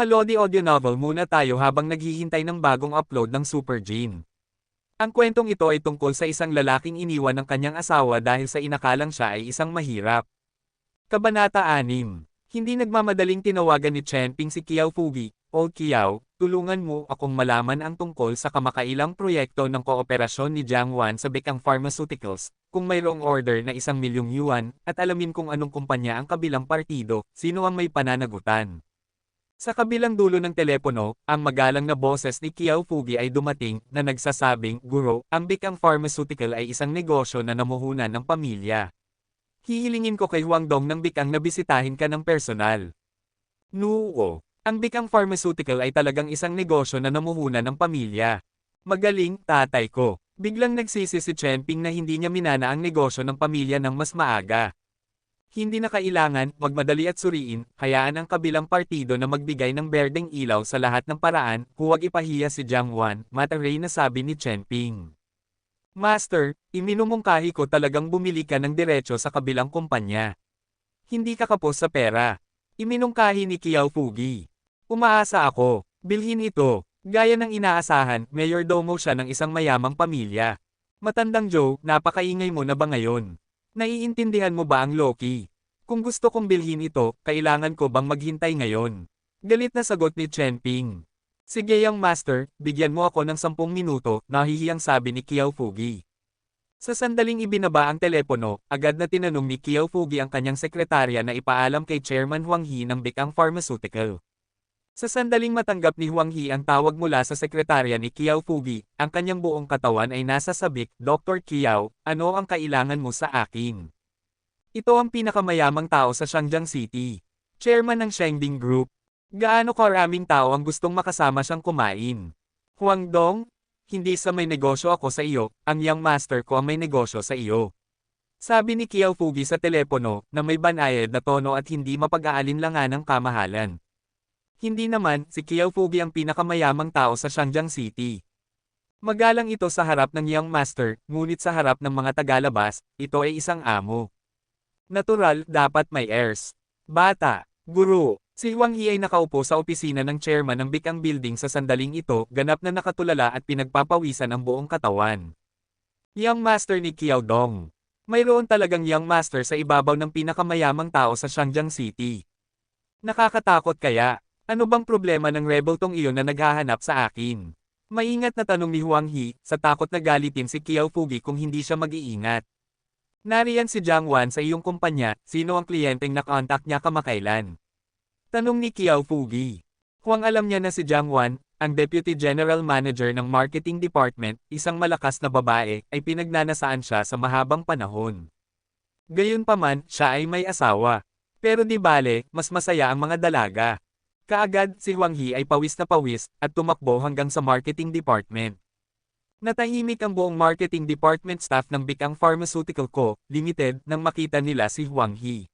Mga Lodi audio novel muna tayo habang naghihintay ng bagong upload ng Super Gene. Ang kwentong ito ay tungkol sa isang lalaking iniwan ng kanyang asawa dahil sa inakalang siya ay isang mahirap. Kabanata 6. Hindi nagmamadaling tinawagan ni Chen Ping si Kiao Fugi. Old Kiao, tulungan mo akong malaman ang tungkol sa kamakailang proyekto ng kooperasyon ni Jiang Wan sa Bekang Pharmaceuticals, kung mayroong order na 1,000,000 yuan, at alamin kung anong kumpanya ang kabilang partido, sino ang may pananagutan. Sa kabilang dulo ng telepono, ang magalang na boses ni Kiao Fugi ay dumating na nagsasabing, Guro, ang Bekang Pharmaceutical ay isang negosyo na namuhunan ng pamilya. Hihilingin ko kay Huang Dong ng Bekang na bisitahin ka ng personal. Nuo, ang Bekang Pharmaceutical ay talagang isang negosyo na namuhunan ng pamilya. Magaling, tatay ko. Biglang nagsisi si Chen Ping na hindi niya minana ang negosyo ng pamilya ng mas maaga. Hindi na kailangan magmadali at suriin, hayaan ang kabilang partido na magbigay ng berdeng ilaw sa lahat ng paraan, huwag ipahiya si Jiang Wan, mataray na sabi ni Chen Ping. Master, iminumungkahi ko talagang bumili ka ng diretso sa kabilang kumpanya. Hindi ka kapos sa pera. Iminungkahi ni Kiao Fugi. Umaasa ako, bilhin ito. Gaya ng inaasahan, mayordomo siya ng isang mayamang pamilya. Matandang Joe, napakaingay mo na ba ngayon? Naiintindihan mo ba ang Loki? Kung gusto kong bilhin ito, kailangan ko bang maghintay ngayon? Galit na sagot ni Chen Ping. Sige young master, bigyan mo ako ng 10 minuto, nahihiyang sabi ni Kiao Fugi. Sa sandaling ibinaba ang telepono, agad na tinanong ni Kiao Fugi ang kanyang sekretarya na ipaalam kay Chairman Huang He ng Bekang Pharmaceutical. Sa sandaling matanggap ni Huang He ang tawag mula sa sekretarya ni Kiao Fugi, ang kanyang buong katawan ay nasa sabik, Dr. Kiao, ano ang kailangan mo sa akin? Ito ang pinakamayamang tao sa Shangjiang City. Chairman ng Shengbing Group. Gaano karaming tao ang gustong makasama siyang kumain? Huang Dong? Hindi sa may negosyo ako sa iyo, ang young master ko ang may negosyo sa iyo. Sabi ni Kiao Fugi sa telepono, na may banayad na tono at hindi mapag-aalinlangan ng kamahalan. Hindi naman, si Kiao Fugi ang pinakamayamang tao sa Shangjiang City. Magalang ito sa harap ng young master, ngunit sa harap ng mga tagalabas, ito ay isang amo. Natural, dapat may airs. Bata, guro, si Huang He ay nakaupo sa opisina ng chairman ng Bekang Building sa sandaling ito, ganap na nakatulala at pinagpapawisan ang buong katawan. Young master ni Kiao Dong. Mayroon talagang young master sa ibabaw ng pinakamayamang tao sa Shangjiang City. Nakakatakot kaya? Ano bang problema ng rebel tong iyon na naghahanap sa akin? Maingat na tanong ni Huang He, sa takot na galitin si Kiao Fugi kung hindi siya mag-iingat. Nariyan si Jiang Wan sa iyong kumpanya, sino ang kliyenteng nakontak niya kamakailan? Tanong ni Kiao Fugi. Huwag alam niya na si Jiang Wan, ang Deputy General Manager ng Marketing Department, isang malakas na babae, ay pinagnanasaan siya sa mahabang panahon. Gayunpaman, siya ay may asawa. Pero di bale, mas masaya ang mga dalaga. Kaagad, si Huang He ay pawis na pawis, at tumakbo hanggang sa marketing department. Natahimik ang buong marketing department staff ng Bekang Pharmaceutical Co., Limited, nang makita nila si Huang He.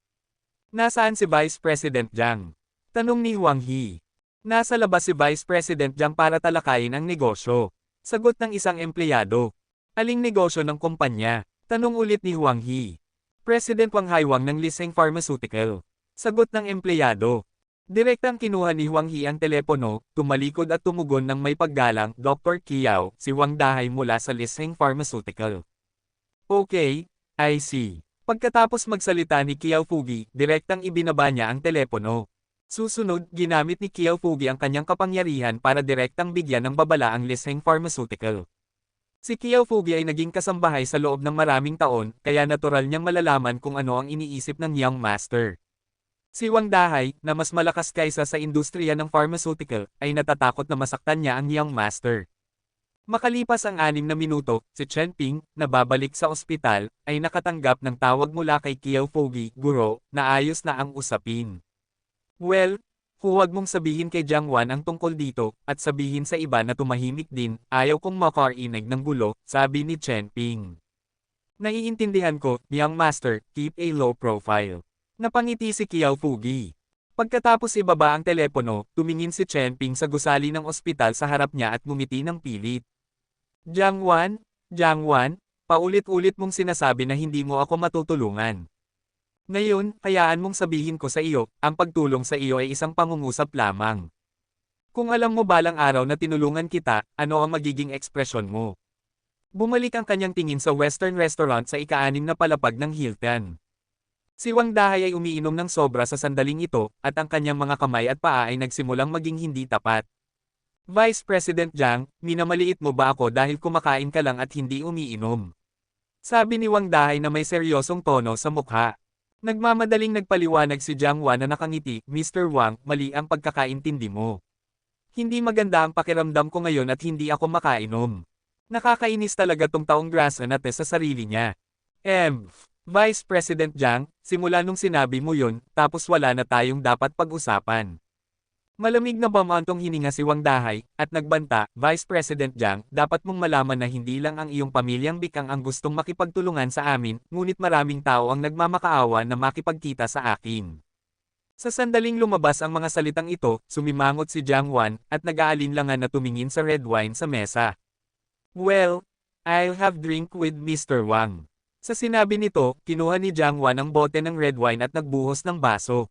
Nasaan si Vice President Jiang? Tanong ni Huang He. Nasa labas si Vice President Jiang para talakayin ang negosyo. Sagot ng isang empleyado. Aling negosyo ng kumpanya? Tanong ulit ni Huang He. President Wang Haiwang ng Liseng Pharmaceutical. Sagot ng empleyado. Direktang kinuha ni Huang He ang telepono, tumalikod at tumugon ng may paggalang, Dr. Kiao, si Wang Dahay mula sa Liseng Pharmaceutical. Okay, I see. Pagkatapos magsalita ni Kiao Fugi, direktang ibinaba niya ang telepono. Susunod, ginamit ni Kiao Fugi ang kanyang kapangyarihan para direktang bigyan ng babala ang Liseng Pharmaceutical. Si Kiao Fugi ay naging kasambahay sa loob ng maraming taon, kaya natural niyang malalaman kung ano ang iniisip ng young master. Si Wang Dahay, na mas malakas kaysa sa industriya ng pharmaceutical, ay natatakot na masaktan niya ang young master. Makalipas ang 6 na minuto, si Chen Ping, na babalik sa ospital, ay nakatanggap ng tawag mula kay Kiao Fugi, Guro, na ayos na ang usapin. Well, huwag mong sabihin kay Jiang Wan ang tungkol dito, at sabihin sa iba na tumahimik din, ayaw kong makarinig ng gulo, sabi ni Chen Ping. Naiintindihan ko, young master, keep a low profile. Napangiti si Kiao Fugi. Pagkatapos ibaba ang telepono, tumingin si Chen Ping sa gusali ng ospital sa harap niya at ngumiti ng pilit. Jiang Wan, paulit-ulit mong sinasabi na hindi mo ako matutulungan. Ngayon, hayaan mong sabihin ko sa iyo, ang pagtulong sa iyo ay isang pangungusap lamang. Kung alam mo balang araw na tinulungan kita, ano ang magiging ekspresyon mo? Bumalik ang kanyang tingin sa Western restaurant sa ika-6 na palapag ng Hilton. Si Wang Dahay ay umiinom ng sobra sa sandaling ito, at ang kanyang mga kamay at paa ay nagsimulang maging hindi tapat. Vice President Jiang, minamaliit mo ba ako dahil kumakain ka lang at hindi umiinom? Sabi ni Wang Dahay na may seryosong tono sa mukha. Nagmamadaling nagpaliwanag si Jiang Wan na nakangiti, Mr. Wang, mali ang pagkakaintindi mo. Hindi maganda ang pakiramdam ko ngayon at hindi ako makainom. Nakakainis talaga tong taong grasa na sa sarili niya. Vice President Jiang, simula nung sinabi mo yun, tapos wala na tayong dapat pag-usapan. Malamig na bamantong hininga si Wang Dahay, at nagbanta, Vice President Jiang, dapat mong malaman na hindi lang ang iyong pamilyang bikang ang gustong makipagtulungan sa amin, ngunit maraming tao ang nagmamakaawa na makipagkita sa akin. Sa sandaling lumabas ang mga salitang ito, sumimangot si Jiang Wan, at nag-aalinlangan na tumingin sa red wine sa mesa. Well, I'll have drink with Mr. Wang. Sa sinabi nito, kinuha ni Jiang Wan ang bote ng red wine at nagbuhos ng baso.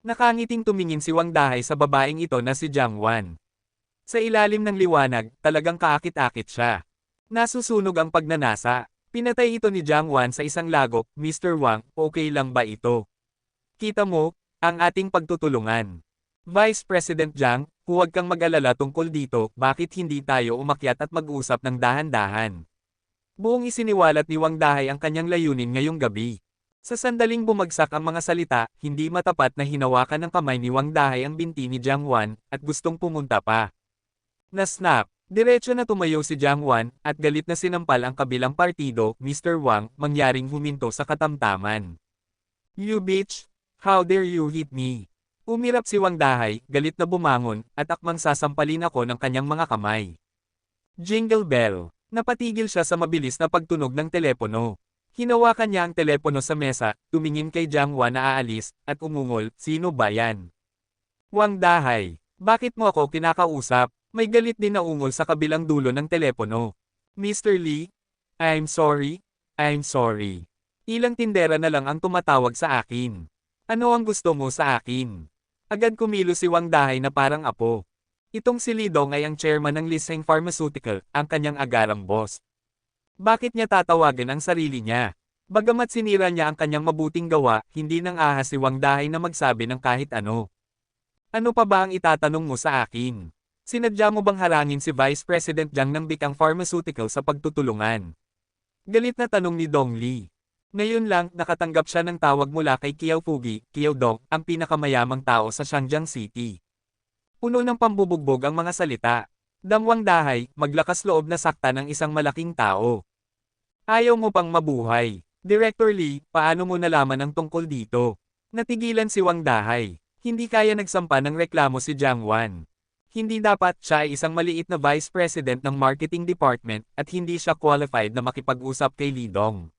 Nakangiting tumingin si Wang Dahay sa babaeng ito na si Jiang Wan. Sa ilalim ng liwanag, talagang kaakit-akit siya. Nasusunog ang pagnanasa. Pinatay ito ni Jiang Wan sa isang lagok, Mr. Wang, okay lang ba ito? Kita mo, ang ating pagtutulungan. Vice President Jiang, huwag kang mag-alala tungkol dito, bakit hindi tayo umakyat at mag-usap ng dahan-dahan. Buong isiniwalat ni Wang Dahay ang kanyang layunin ngayong gabi. Sa sandaling bumagsak ang mga salita, hindi matapat na hinawakan ng kamay ni Wang Dahay ang binti ni Jiang Wan, at gustong pumunta pa. Na-snap, diretso na tumayo si Jiang Wan, at galit na sinampal ang kabilang partido, Mr. Wang, mangyaring huminto sa katamtaman. You bitch! How dare you hit me? Umirap si Wang Dahay, galit na bumangon, at akmang sasampalin ako ng kanyang mga kamay. Jingle bell. Napatigil siya sa mabilis na pagtunog ng telepono. Hinawakan niya ang telepono sa mesa, tumingin kay Jiang Wan na aalis, at umungol, sino ba yan? Wang Dahay, bakit mo ako kinakausap? May galit din na ungol sa kabilang dulo ng telepono. Mr. Lee? I'm sorry. Ilang tindera na lang ang tumatawag sa akin. Ano ang gusto mo sa akin? Agad kumilos si Wang Dahay na parang apo. Itong si Li Dong ay ang chairman ng Liseng Pharmaceutical, ang kanyang agarang boss. Bakit niya tatawagan ang sarili niya? Bagamat sinira niya ang kanyang mabuting gawa, hindi nang ahas si Wang Dahay na magsabi ng kahit ano. Ano pa ba ang itatanong mo sa akin? Sinadya mo bang harangin si Vice President Jiang ng Bikang Pharmaceutical sa pagtutulungan? Galit na tanong ni Dong Li. Ngayon lang, nakatanggap siya ng tawag mula kay Kiao Fugi, Kiao Dong, ang pinakamayamang tao sa Shangjiang City. Puno ng pambubugbog ang mga salita. Wang Dahay, maglakas loob na sakta ng isang malaking tao. Ayaw mo pang mabuhay. Director Lee, paano mo nalaman ang tungkol dito? Natigilan si Wang Dahay. Hindi kaya nagsampa ng reklamo si Jiang Wan. Hindi dapat siya ay isang maliit na Vice President ng Marketing Department, at hindi siya qualified na makipag-usap kay Li Dong.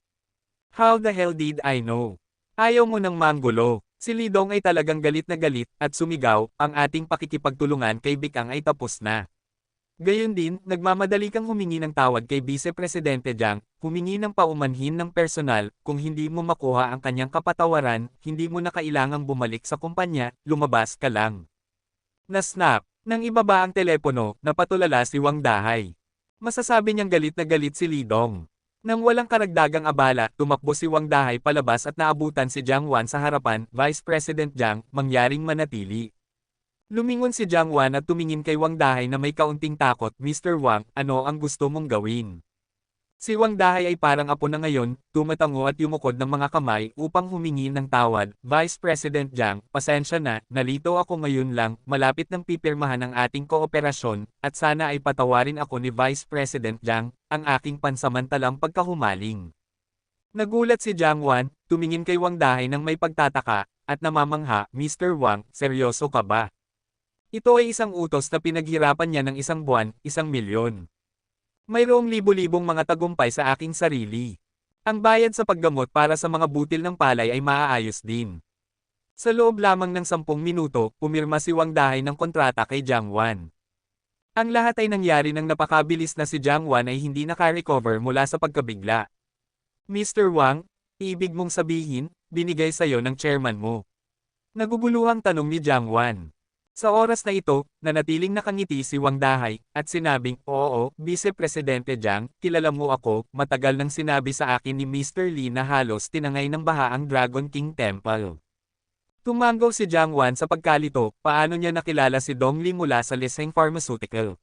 How the hell did I know? Ayaw mo ng manggulo. Si Li Dong ay talagang galit na galit, at sumigaw, ang ating pakikipagtulungan kay Bikang ay tapos na. Gayon din, nagmamadali kang humingi ng tawad kay Vice Presidente Jiang, humingi ng paumanhin ng personal, kung hindi mo makuha ang kanyang kapatawaran, hindi mo na kailangang bumalik sa kumpanya, lumabas ka lang. Na-snap, nang ibaba ang telepono, napatulala si Wang Dahay. Masasabi niyang galit na galit si Li Dong. Nang walang karagdagang abala, tumakbo si Wang Dahay palabas at naabutan si Jiang Wan sa harapan, Vice President Jiang, mangyaring manatili. Lumingon si Jiang Wan at tumingin kay Wang Dahay na may kaunting takot, Mr. Wang, ano ang gusto mong gawin? Si Wang Dahay ay parang apo na ngayon, tumatango at yumukod ng mga kamay upang humingi ng tawad. Vice President Jiang, pasensya na, nalito ako ngayon lang, malapit nang pipirmahan ang ating kooperasyon, at sana ay patawarin ako ni Vice President Jiang, ang aking pansamantalang pagkahumaling. Nagulat si Jiang Wan, tumingin kay Wang Dahay ng may pagtataka, at namamangha, Mr. Wang, seryoso ka ba? Ito ay isang utos na pinaghirapan niya ng 1 buwan, 1 milyon. Mayroong libo-libong mga tagumpay sa aking sarili. Ang bayad sa paggamot para sa mga butil ng palay ay maaayos din. Sa loob lamang ng 10 minuto, pumirma si Wang Dahay ng kontrata kay Jiang Wan. Ang lahat ay nangyari nang napakabilis na si Jiang Wan ay hindi naka-recover mula sa pagkabigla. Mr. Wang, ibig mong sabihin, binigay sa'yo ng chairman mo. Naguguluhang tanong ni Jiang Wan. Sa oras na ito, nanatiling nakangiti si Wang Dahay, at sinabing, "Oo, Vice Presidente Jiang, kilala mo ako, matagal nang sinabi sa akin ni Mr. Li na halos tinangay ng baha ang Dragon King Temple." Tumanggaw si Jiang Wan sa pagkalito, paano niya nakilala si Dong Li mula sa Liseng Pharmaceutical.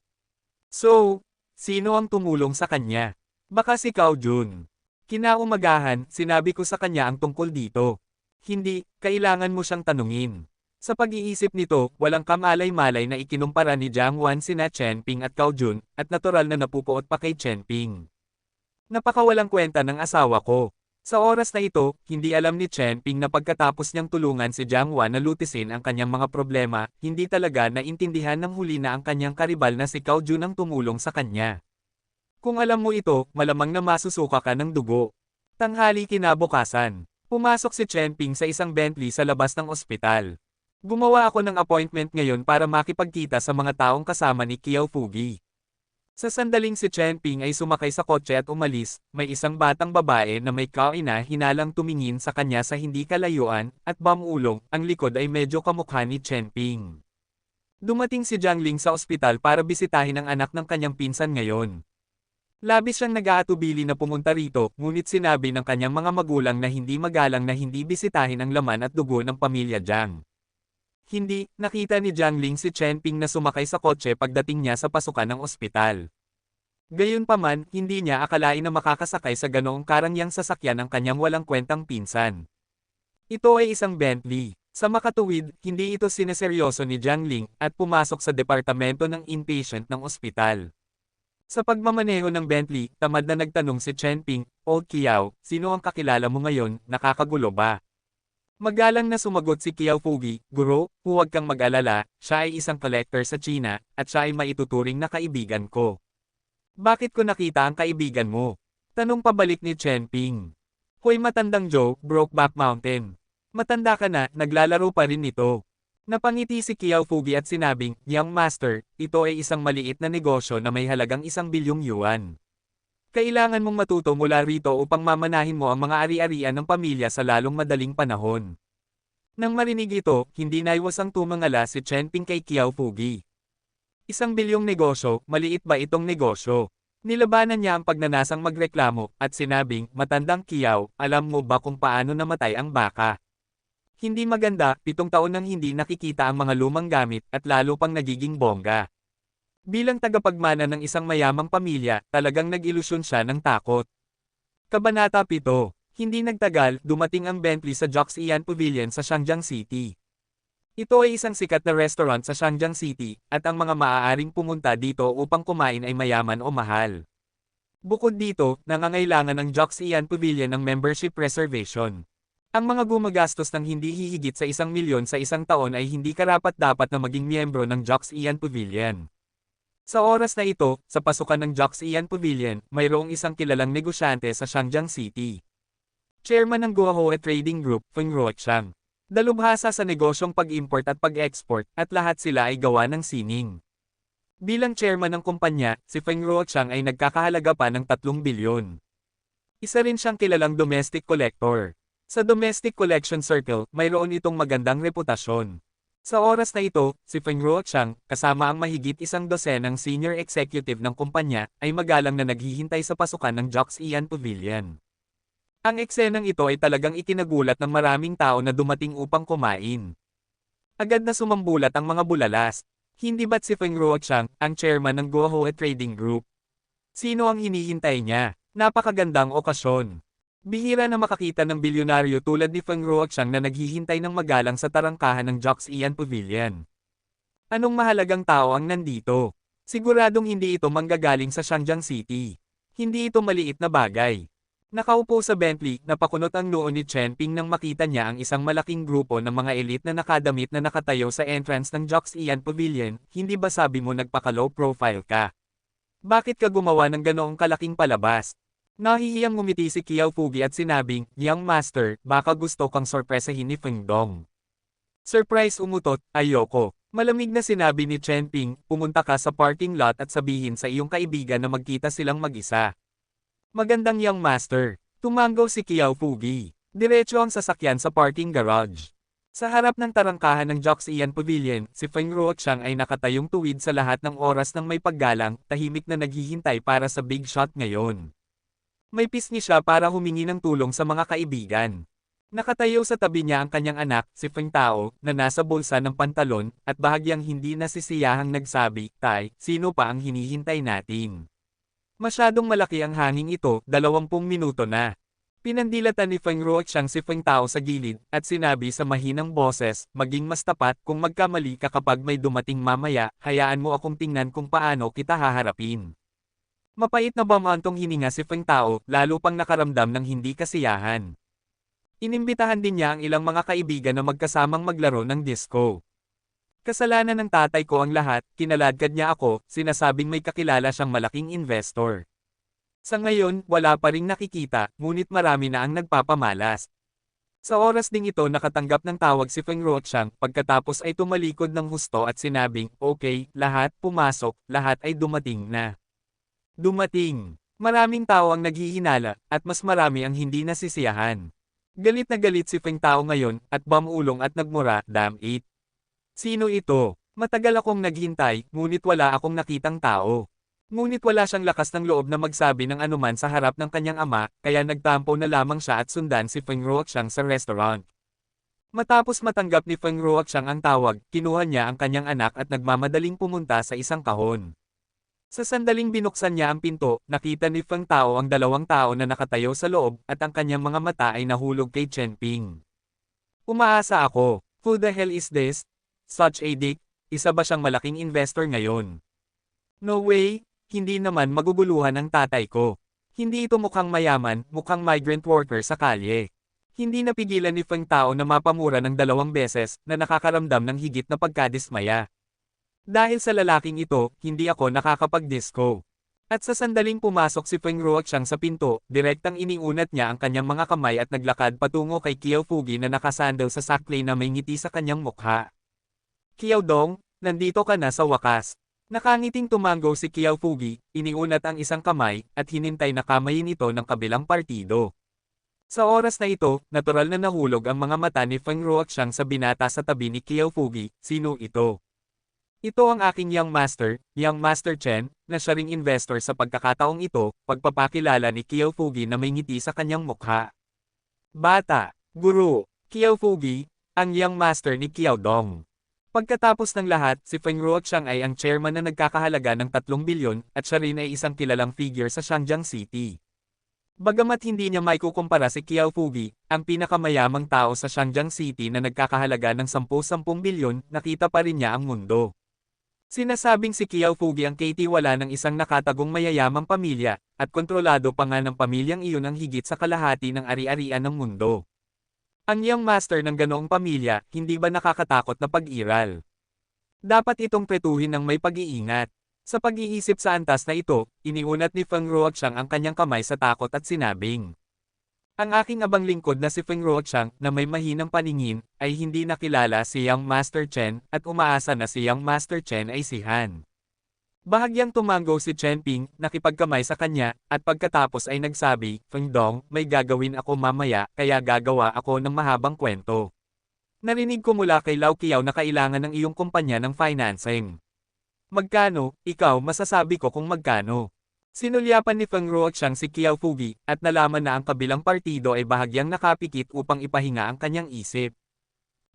So, sino ang tumulong sa kanya? Baka si Cao Jun. Kinaumagahan, sinabi ko sa kanya ang tungkol dito. Hindi, kailangan mo siyang tanungin. Sa pag-iisip nito, walang kamalay-malay na ikinumpara ni Jiang Wan sina Chen Ping at Cao Jun, at natural na napupuot pa kay Chen Ping. Napakawalang kwenta ng asawa ko. Sa oras na ito, hindi alam ni Chen Ping na pagkatapos niyang tulungan si Jiang Wan na lutisin ang kanyang mga problema, hindi talaga naintindihan ng huli na ang kanyang karibal na si Cao Jun ang tumulong sa kanya. Kung alam mo ito, malamang na masusuka ka ng dugo. Tanghali kinabukasan. Pumasok si Chen Ping sa isang Bentley sa labas ng ospital. Gumawa ako ng appointment ngayon para makipagkita sa mga taong kasama ni Kiao Fugi. Sa sandaling si Chen Ping ay sumakay sa kotse at umalis, may isang batang babae na may kaina hinalang tumingin sa kanya sa hindi kalayuan, at bamulong, ang likod ay medyo kamukha ni Chen Ping. Dumating si Jiang Ling sa ospital para bisitahin ang anak ng kanyang pinsan ngayon. Labis siyang nag-aatubili na pumunta rito, ngunit sinabi ng kanyang mga magulang na hindi magalang na hindi bisitahin ang laman at dugo ng pamilya Jiang. Hindi, nakita ni Jiang Ling si Chen Ping na sumakay sa kotse pagdating niya sa pasukan ng ospital. Gayunpaman, hindi niya akalain na makakasakay sa ganoong karangyang sasakyan ang kanyang walang kwentang pinsan. Ito ay isang Bentley. Sa makatuwid, hindi ito sineseryoso ni Jiang Ling, at pumasok sa departamento ng inpatient ng ospital. Sa pagmamaneho ng Bentley, tamad na nagtanong si Chen Ping, "Old Kiao, sino ang kakilala mo ngayon, nakakagulo ba?" Magalang na sumagot si Kiao Fugi, "Guro, huwag kang mag-alala, siya ay isang collector sa China, at siya ay maituturing na kaibigan ko." "Bakit ko nakita ang kaibigan mo?" Tanong pabalik ni Chen Ping. "Hoy matandang Joe, Brokeback Mountain. Matanda ka na, naglalaro pa rin ito." Napangiti si Kiao Fugi at sinabing, "Young Master, ito ay isang maliit na negosyo na may halagang 1 bilyong yuan. Kailangan mong matuto mula rito upang mamanahin mo ang mga ari-arian ng pamilya sa lalong madaling panahon." Nang marinig ito, hindi naiwasang tumangala si Chen Ping kay Kiao Fugi. 1 bilyong negosyo, maliit ba itong negosyo? Nilabanan niya ang pagnanasang magreklamo, at sinabing, "Matandang Kiao, alam mo ba kung paano namatay ang baka? Hindi maganda, 7 taon nang hindi nakikita ang mga lumang gamit, at lalo pang nagiging bongga." Bilang tagapagmana ng isang mayamang pamilya, talagang nag-ilusyon siya ng takot. Kabanata 7. Hindi nagtagal, dumating ang Bentley sa Joxian Pavilion sa Shangjiang City. Ito ay isang sikat na restaurant sa Shangjiang City, at ang mga maaaring pumunta dito upang kumain ay mayaman o mahal. Bukod dito, nangangailangan ang Joxian Pavilion ng membership reservation. Ang mga gumagastos ng hindi hihigit sa 1 milyon sa isang taon ay hindi karapat-dapat na maging miyembro ng Joxian Pavilion. Sa oras na ito, sa pasukan ng Joxian Pavilion, mayroong isang kilalang negosyante sa Shangjiang City. Chairman ng Guohua Trading Group, Feng Ruoqiang. Dalubhasa sa negosyong pag-import at pag-export, at lahat sila ay gawa ng sining. Bilang chairman ng kumpanya, si Feng Ruoqiang ay nagkakahalaga pa ng 3 bilyon. Isa rin siyang kilalang domestic collector. Sa domestic collection circle, mayroon itong magandang reputasyon. Sa oras na ito, si Feng Ruoqiang, kasama ang mahigit 12 senior executive ng kumpanya, ay magalang na naghihintay sa pasukan ng Joxian Pavilion. Ang eksenang ito ay talagang ikinagulat ng maraming tao na dumating upang kumain. Agad na sumambulat ang mga bulalas. Hindi ba't si Feng Ruoqiang, ang chairman ng Guohua Trading Group? Sino ang hinihintay niya? Napakagandang okasyon. Bihira na makakita ng bilyonaryo tulad ni Feng Ruoqiang na naghihintay ng magalang sa tarangkahan ng Joxian Pavilion. Anong mahalagang tao ang nandito? Siguradong hindi ito manggagaling sa Shangjiang City. Hindi ito maliit na bagay. Nakaupo sa Bentley, napakunot ang noo ni Chen Ping nang makita niya ang isang malaking grupo ng mga elite na nakadamit na nakatayo sa entrance ng Joxian Pavilion. Hindi ba sabi mo nagpaka-low profile ka? Bakit ka gumawa ng ganoong kalaking palabas? Nahihiyang ngumiti si Kiao Fugi at sinabing, "Young Master, baka gusto kang sorpresahin ni Feng Dong." Surprise umutot, "Ayoko." Malamig na sinabi ni Chen Ping, "Pumunta ka sa parking lot at sabihin sa iyong kaibigan na magkita silang mag-isa." "Magandang Young Master." Tumanggaw si Kiao Fugi. Diretso ang sasakyan sa parking garage. Sa harap ng tarangkahan ng Joxian Pavilion, si Feng Ruoxiang ay nakatayong tuwid sa lahat ng oras ng may paggalang, tahimik na naghihintay para sa big shot ngayon. May pisngi siya para humingi ng tulong sa mga kaibigan. Nakatayo sa tabi niya ang kanyang anak, si Feng Tao, na nasa bulsa ng pantalon, at bahagyang hindi nasisiyahang nagsabi, "Tay, sino pa ang hinihintay natin?" Masyadong malaki ang hanging ito, 20 minuto na. Pinandilatan ni Feng Ruoxiang si Feng Tao sa gilid, at sinabi sa mahinang boses, "Maging mas tapat kung magkamali ka kapag may dumating mamaya, hayaan mo akong tingnan kung paano kita haharapin." Mapait na bumantong hininga si Feng Tao, lalo pang nakaramdam ng hindi kasiyahan. Inimbitahan din niya ang ilang mga kaibigan na magkasamang maglaro ng disco. Kasalanan ng tatay ko ang lahat, kinaladkad niya ako, sinasabing may kakilala siyang malaking investor. Sa ngayon, wala pa ring nakikita, ngunit marami na ang nagpapamalas. Sa oras ding ito nakatanggap ng tawag si Feng Ruoxiang, pagkatapos ay tumalikod ng husto at sinabing, "Okay, lahat pumasok, lahat ay dumating na." Dumating. Maraming tao ang naghihinala, at mas marami ang hindi nasisiyahan. Galit na galit si Feng Tao ngayon, at bumulong at nagmura, "Damn it. Sino ito? Matagal akong naghintay, ngunit wala akong nakitang tao." Ngunit wala siyang lakas ng loob na magsabi ng anuman sa harap ng kanyang ama, kaya nagtampo na lamang siya at sundan si Feng Ruoxiang sa restaurant. Matapos matanggap ni Feng Ruoxiang ang tawag, kinuha niya ang kanyang anak at nagmamadaling pumunta sa isang kahon. Sa sandaling binuksan niya ang pinto, nakita ni Feng Tao ang dalawang tao na nakatayo sa loob, at ang kanyang mga mata ay nahulog kay Chen Ping. "Umaasa ako. Who the hell is this? Such a dick, isa ba siyang malaking investor ngayon?" "No way, hindi naman maguguluhan ang tatay ko. Hindi ito mukhang mayaman, mukhang migrant worker sa kalye." Hindi napigilan ni Feng Tao na mapamura ng 2 beses, na nakakaramdam ng higit na pagkadismaya. "Dahil sa lalaking ito, hindi ako nakakapag-disco." At sa sandaling pumasok si Feng Ruoxiang sa pinto, direktang iniunat niya ang kanyang mga kamay at naglakad patungo kay Qiao Fugi na nakasandal sa saklay na may ngiti sa kanyang mukha. "Qiao Dong, nandito ka na sa wakas." Nakangiting tumango si Qiao Fugi, iniunat ang isang kamay, at hinintay na kamayin ito ng kabilang partido. Sa oras na ito, natural na nahulog ang mga mata ni Feng Ruoxiang sa binata sa tabi ni Qiao Fugi, "Sino ito?" "Ito ang aking young master Chen, na siya ring investor sa pagkakataong ito," pagpapakilala ni Qiao Fugi na may ngiti sa kanyang mukha. "Bata, guro, Qiao Fugi, ang young master ni Qiao Dong." Pagkatapos ng lahat, si Feng Ruoxiang ay ang chairman na nagkakahalaga ng 3 bilyon, at siya rin ay isang kilalang figure sa Shangjiang City. Bagamat hindi niya maikukumpara si Qiao Fugi, ang pinakamayamang tao sa Shangjiang City na nagkakahalaga ng 10 bilyon, nakita pa rin niya ang mundo. Sinasabing si Qiao Fugi ang katiwala ng isang nakatagong mayayamang pamilya, at kontrolado pa nga ng pamilyang iyon ang higit sa kalahati ng ari-arian ng mundo. Ang young master ng ganoong pamilya, hindi ba nakakatakot na pag-iral? Dapat itong pretuhin ng may pag-iingat. Sa pag-iisip sa antas na ito, iniunat ni Feng Ruoxiang ang kanyang kamay sa takot at sinabing, "Ang aking abang lingkod na si Feng Ruoxiang, na may mahinang paningin, ay hindi nakilala si Young Master Chen, at umaasa na si Young Master Chen ay si Han." Bahagyang tumango si Chen Ping, nakipagkamay sa kanya, at pagkatapos ay nagsabi, "Feng Dong, may gagawin ako mamaya, kaya gagawa ako ng mahabang kwento. Narinig ko mula kay Lau Qiao na kailangan ng iyong kumpanya ng financing. Magkano, ikaw masasabi ko kung magkano." Sinulyapan ni Feng Ruoxiang si Qiao Fugi, at nalaman na ang kabilang partido ay bahagyang nakapikit upang ipahinga ang kanyang isip.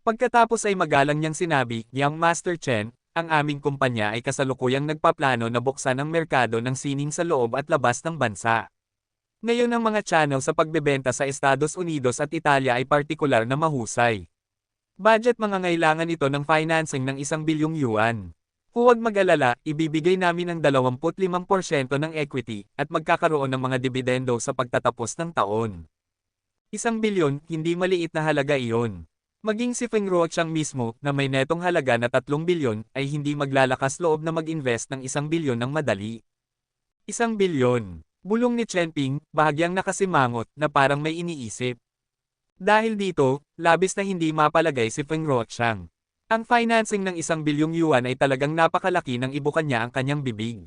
Pagkatapos ay magalang niyang sinabi, "Young Master Chen, ang aming kumpanya ay kasalukuyang nagpaplano na buksan ang merkado ng sining sa loob at labas ng bansa. Ngayon ang mga channel sa pagbebenta sa Estados Unidos at Italia ay partikular na mahusay. Budget mangangailangan ito ng financing ng 1 bilyong yuan. Huwag mag-alala, ibibigay namin ang 25% ng equity, at magkakaroon ng mga dibidendo sa pagtatapos ng taon. 1 bilyon, hindi maliit na halaga iyon. Maging si Feng Ruoxiang mismo, na may netong halaga na 3 bilyon, ay hindi maglalakas loob na mag-invest ng 1 bilyon ng madali. 1 bilyon. Bulong ni Chen Ping, bahagyang nakasimangot, na parang may iniisip. Dahil dito, labis na hindi mapalagay si Feng Ruoxiang. Ang financing ng 1 bilyong yuan ay talagang napakalaki nang ibukan niya ang kanyang bibig.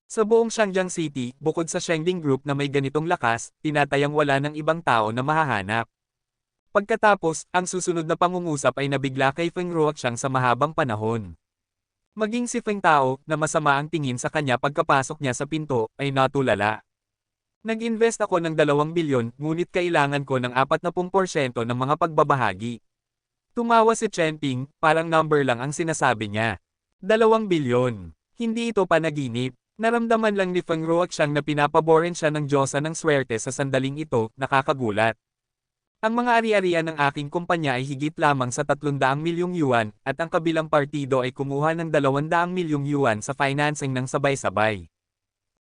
Sa buong Shangjiang City, bukod sa Shengding Group na may ganitong lakas, tinatayang wala ng ibang tao na mahahanap. Pagkatapos, ang susunod na pangungusap ay nabigla kay Feng Ruoxiang sa mahabang panahon. Maging si Feng Tao, na masama ang tingin sa kanya pagkapasok niya sa pinto, ay natulala. Nag-invest ako ng 2 bilyon, ngunit kailangan ko ng 40% ng mga pagbabahagi. Tumawa si Chen Ping, parang number lang ang sinasabi niya. 2 bilyon. Hindi ito panaginip. Naramdaman lang ni Feng Ruoxiang na pinapaboren siya ng Diyosa ng swerte sa sandaling ito, nakakagulat. Ang mga ari-arian ng aking kumpanya ay higit lamang sa 300 milyong yuan, at ang kabilang partido ay kumuha ng 200 milyong yuan sa financing ng sabay-sabay.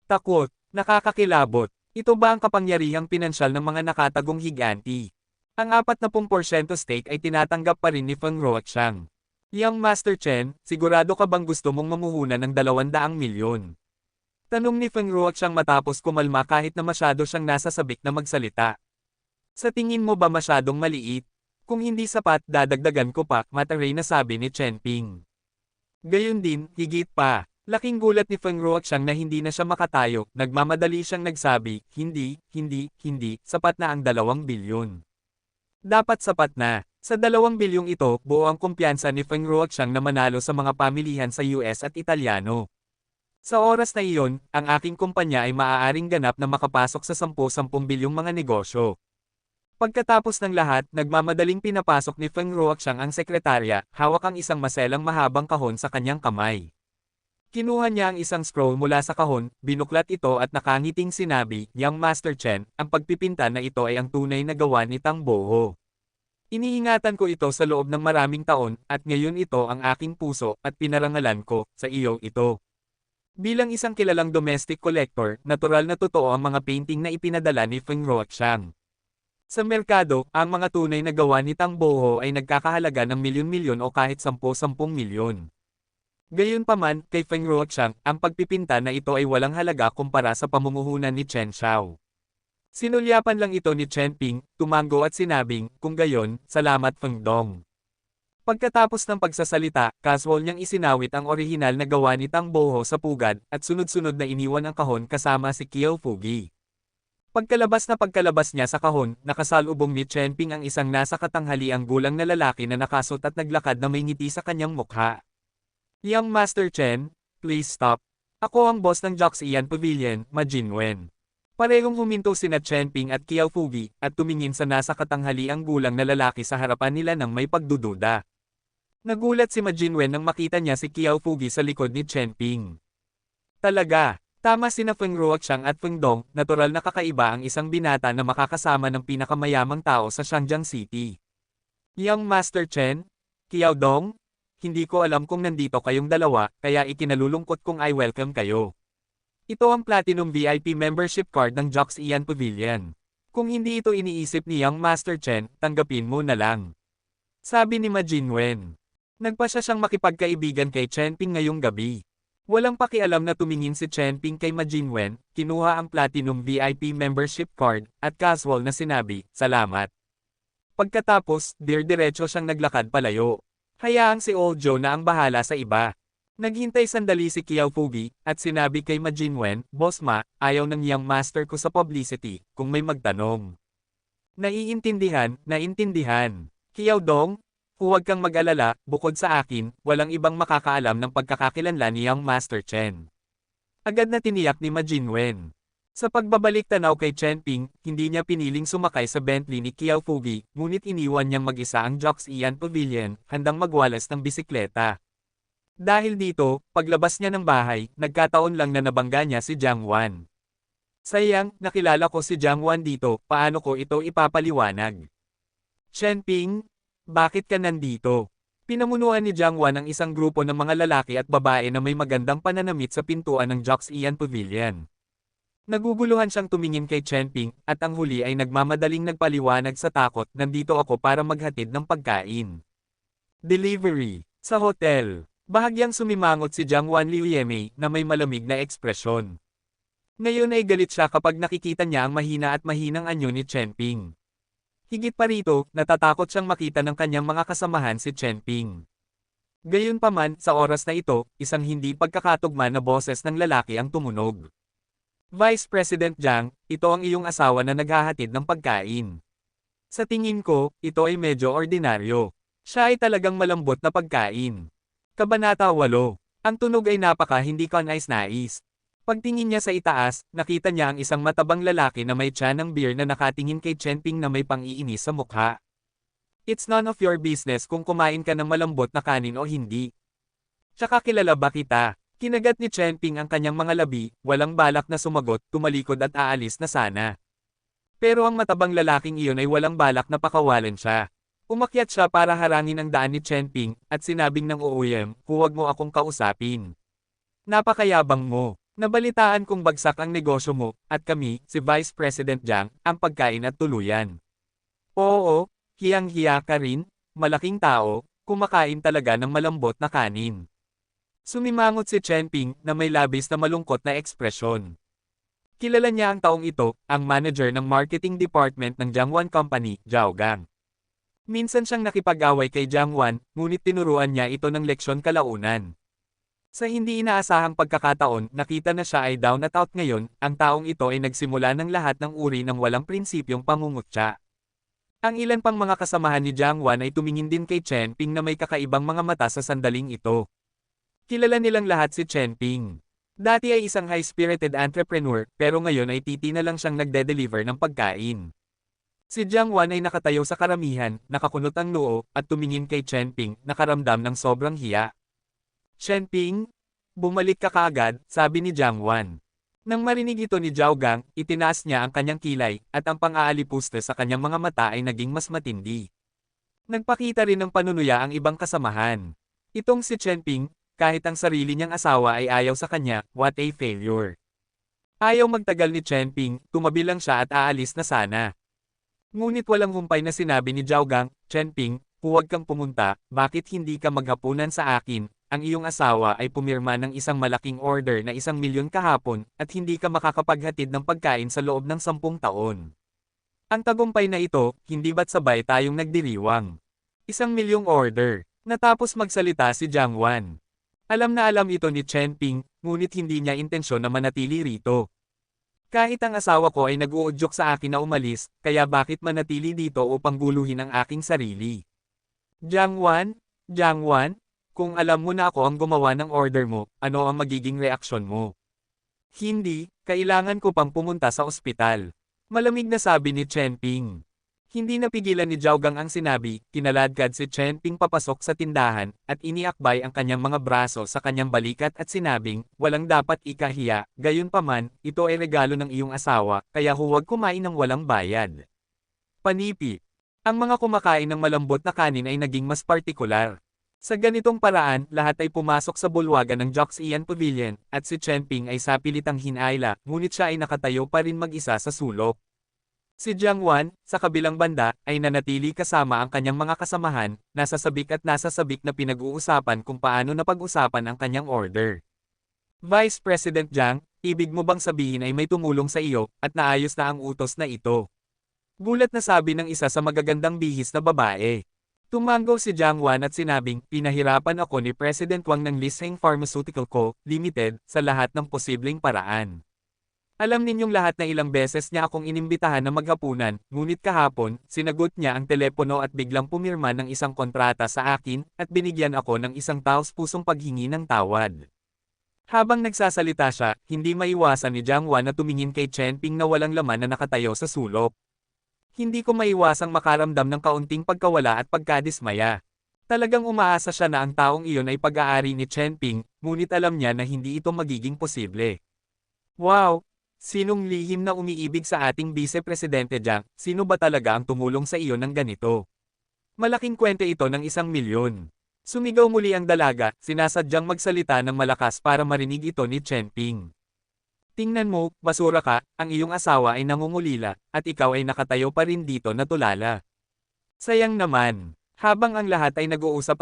Takot, nakakakilabot. Ito ba ang kapangyarihang pinansyal ng mga nakatagong higanti? Ang 40% stake ay tinatanggap pa rin ni Feng Ruoxiang. Young Master Chen, sigurado ka bang gusto mong mamuhunan ng 200 milyon? Tanong ni Feng Ruoxiang matapos kumalma kahit na masyado siyang nasa sabik na magsalita. Sa tingin mo ba masyadong maliit? Kung hindi sapat, dadagdagan ko pa, mataray na sabi ni Chen Ping. Gayon din, higit pa. Laking gulat ni Feng Ruoxiang na hindi na siya makatayo, nagmamadali siyang nagsabi, hindi, sapat na ang 2 bilyon. Dapat sapat na. Sa 2 bilyong ito, buo ang kumpiyansa ni Feng Ruoxiang na manalo sa mga pamilihan sa US at Italyano. Sa oras na iyon, ang aking kumpanya ay maaaring ganap na makapasok sa 10-10 bilyong mga negosyo. Pagkatapos ng lahat, nagmamadaling pinapasok ni Feng Ruoxiang ang sekretarya, hawak ang isang maselang mahabang kahon sa kanyang kamay. Kinuha niya ang isang scroll mula sa kahon, binuklat ito at nakangiting sinabi, Young Master Chen, ang pagpipinta na ito ay ang tunay na gawa ni Tang Boho. Iniingatan ko ito sa loob ng maraming taon, at ngayon ito ang aking puso, at pinarangalan ko, sa iyo ito. Bilang isang kilalang domestic collector, natural na totoo ang mga painting na ipinadala ni Feng Ruoxiang. Sa merkado, ang mga tunay na gawa ni Tang Boho ay nagkakahalaga ng milyon-milyon o kahit 10-10 milyon. Gayunpaman, kay Feng Ruoxiang, ang pagpipinta na ito ay walang halaga kumpara sa pamumuhunan ni Chen Xiao. Sinulyapan lang ito ni Chen Ping, tumango at sinabing, kung gayon, salamat Feng Dong. Pagkatapos ng pagsasalita, casual niyang isinawit ang orihinal na gawa ni Tang Boho sa pugad, at sunod-sunod na iniwan ang kahon kasama si Kiao Fugi. Pagkalabas niya sa kahon, nakasalubong ni Chen Ping ang isang nasa katanghaliang gulang na lalaki na nakasot at naglakad na may ngiti sa kanyang mukha. Young Master Chen, please stop. Ako ang boss ng Joxian Pavilion, Ma Jinwen. Parehong huminto sina Chen Ping at Kiao Fugi, at tumingin sa nasa katanghaliang gulang na lalaki sa harapan nila ng may pagdududa. Nagulat si Ma Jinwen nang makita niya si Kiao Fugi sa likod ni Chen Ping. Talaga. Tama sina Feng Ruoxiang at Feng Dong, natural na kakaiba ang isang binata na makakasama ng pinakamayamang tao sa Shangjiang City. Young Master Chen, Kiao Dong, hindi ko alam kung nandito kayong dalawa, kaya ikinalulungkot kong I welcome kayo. Ito ang Platinum VIP membership card ng Joxian Pavilion. Kung hindi ito iniisip ni Young Master Chen, tanggapin mo na lang. Sabi ni Ma Jinwen. Nagpasya siyang makipagkaibigan kay Chen Ping ngayong gabi. Walang pakialam na tumingin si Chen Ping kay Ma Jinwen, kinuha ang Platinum VIP membership card, at casual na sinabi, salamat. Pagkatapos, diretso siyang naglakad palayo. Hayaang si Old Joe na ang bahala sa iba. Naghintay sandali si Kiao Fugi, at sinabi kay Ma Jinwen, Boss Ma, ayaw ng Young Master ko sa publicity, kung may magtanong. Naiintindihan. Kiao Dong, huwag kang mag-alala, bukod sa akin, walang ibang makakaalam ng pagkakakilanlan ni Young Master Chen. Agad na tiniyak ni Ma Jinwen. Sa pagbabalik tanaw kay Chen Ping, hindi niya piniling sumakay sa Bentley ni Kiao Fugi, ngunit iniwan niyang mag-isa ang Joxian Pavilion, handang magwalas ng bisikleta. Dahil dito, paglabas niya ng bahay, nagkataon lang na nabangga niya si Jiang Wan. Sayang, nakilala ko si Jiang Wan dito, paano ko ito ipapaliwanag? Chen Ping, bakit ka nandito? Pinamunuan ni Jiang Wan ang isang grupo ng mga lalaki at babae na may magandang pananamit sa pintuan ng Joxian Pavilion. Naguguluhan siyang tumingin kay Chen Ping, at ang huli ay nagmamadaling nagpaliwanag sa takot, nandito ako para maghatid ng pagkain. Delivery. Sa hotel. Bahagyang sumimangot si Jiang Wan Liuyeme, na may malamig na ekspresyon. Ngayon ay galit siya kapag nakikita niya ang mahina at mahinang anyo ni Chen Ping. Higit pa rito, natatakot siyang makita ng kanyang mga kasamahan si Chen Ping. Gayunpaman, sa oras na ito, isang hindi pagkakatugma na boses ng lalaki ang tumunog. Vice President Jiang, ito ang iyong asawa na naghahatid ng pagkain. Sa tingin ko, ito ay medyo ordinaryo. Siya ay talagang malambot na pagkain. Kabanata 8. Ang tunog ay napaka hindi kanais-nais. Pagtingin niya sa itaas, nakita niya ang isang matabang lalaki na may tiyan ng beer na nakatingin kay Chen Ping na may pang-iinis sa mukha. It's none of your business kung kumain ka ng malambot na kanin o hindi. Tsaka kilala ba kita? Kinagat ni Chen Ping ang kanyang mga labi, walang balak na sumagot, tumalikod at aalis na sana. Pero ang matabang lalaking iyon ay walang balak na pakawalan siya. Umakyat siya para harangin ang daan ni Chen Ping, at sinabing ng uuyam, huwag mo akong kausapin. Napakayabang mo. Nabalitaan kong bagsak ang negosyo mo, at kami, si Vice President Jiang, ang pagkain at tuluyan. Oo, hiyang-hiya ka rin, malaking tao, kumakain talaga ng malambot na kanin. Sumimangot si Chen Ping na may labis na malungkot na ekspresyon. Kilala niya ang taong ito, ang manager ng marketing department ng Jiangwan Company, Zhao Gang. Minsan siyang nakipag-away kay Jiangwan, ngunit tinuruan niya ito ng leksyon kalaunan. Sa hindi inaasahang pagkakataon, nakita na siya ay down at out ngayon, ang taong ito ay nagsimula ng lahat ng uri ng walang prinsipyong pangungutya. Ang ilan pang mga kasamahan ni Jiangwan ay tumingin din kay Chen Ping na may kakaibang mga mata sa sandaling ito. Kilala nilang lahat si Chen Ping. Dati ay isang high-spirited entrepreneur, pero ngayon ay titi na lang siyang nagde-deliver ng pagkain. Si Jiangwan ay nakatayo sa karamihan, nakakunot ang noo, at tumingin kay Chen Ping, nakaramdam ng sobrang hiya. Chen Ping, bumalik ka kaagad, sabi ni Jiangwan. Nang marinig ito ni Zhao Gang, itinaas niya ang kanyang kilay, at ang pang-aalipusta sa kanyang mga mata ay naging mas matindi. Nagpakita rin ng panunuya ang ibang kasamahan. Itong si Chen Ping, kahit ang sarili niyang asawa ay ayaw sa kanya, what a failure. Ayaw magtagal ni Chen Ping, tumabi lang siya at aalis na sana. Ngunit walang humpay na sinabi ni Zhao Gang, Chen Ping, huwag kang pumunta, bakit hindi ka maghapunan sa akin? Ang iyong asawa ay pumirma ng isang malaking order na 1,000,000 kahapon, at hindi ka makakapaghatid ng pagkain sa loob ng 10 taon. Ang tagumpay na ito, hindi ba't sabay tayong nagdiriwang? 1,000,000 order. Natapos magsalita si Jiangwan. Alam na alam ito ni Chen Ping, ngunit hindi niya intensyon na manatili rito. Kahit ang asawa ko ay nag-uudyok sa akin na umalis, kaya bakit manatili dito upang guluhin ang aking sarili? Jiangwan? Kung alam mo na ako ang gumawa ng order mo, ano ang magiging reaksyon mo? Hindi, kailangan ko pang pumunta sa ospital. Malamig na sabi ni Chen Ping. Hindi napigilan ni Zhao Gang ang sinabi, kinaladkad si Chen Ping papasok sa tindahan, at iniakbay ang kanyang mga braso sa kanyang balikat at sinabing, walang dapat ikahiya, gayunpaman, ito ay regalo ng iyong asawa, kaya huwag kumain ng walang bayad. Panipi. Ang mga kumakain ng malambot na kanin ay naging mas partikular. Sa ganitong paraan, lahat ay pumasok sa bulwagan ng Joxian Pavilion, at si Chen Ping ay sapilitang hinayla, ngunit siya ay nakatayo pa rin mag-isa sa sulok. Si Jiangwan, sa kabilang banda, ay nanatili kasama ang kanyang mga kasamahan, nasasabik na pinag-uusapan kung paano napag-usapan ang kanyang order. Vice President Jiang, ibig mo bang sabihin ay may tumulong sa iyo, at naayos na ang utos na ito? Gulat na sabi ng isa sa magagandang bihis na babae. Tumango si Jiangwan at sinabing, pinahirapan ako ni President Wang ng Liseng Pharmaceutical Co., Limited, sa lahat ng posibleng paraan. Alam ninyong lahat na ilang beses niya akong inimbitahan na maghapunan, ngunit kahapon, sinagot niya ang telepono at biglang pumirma ng isang kontrata sa akin, at binigyan ako ng isang taos-pusong paghingi ng tawad. Habang nagsasalita siya, hindi maiwasan ni Jiangwan na tumingin kay Chen Ping na walang laman na nakatayo sa sulok. Hindi ko maiwasang makaramdam ng kaunting pagkawala at pagkadismaya. Talagang umaasa siya na ang taong iyon ay pag-aari ni Chen Ping, ngunit alam niya na hindi ito magiging posible. Wow! Sinong lihim na umiibig sa ating Vice Presidente Jiang, sino ba talaga ang tumulong sa iyo ng ganito? Malaking kwente ito ng 1,000,000. Sumigaw muli ang dalaga, sinasadyang magsalita ng malakas para marinig ito ni Chen Ping. Tingnan mo, basura ka, ang iyong asawa ay nangungulila, at ikaw ay nakatayo pa rin dito na tulala. Sayang naman. Habang ang lahat ay nag-uusap,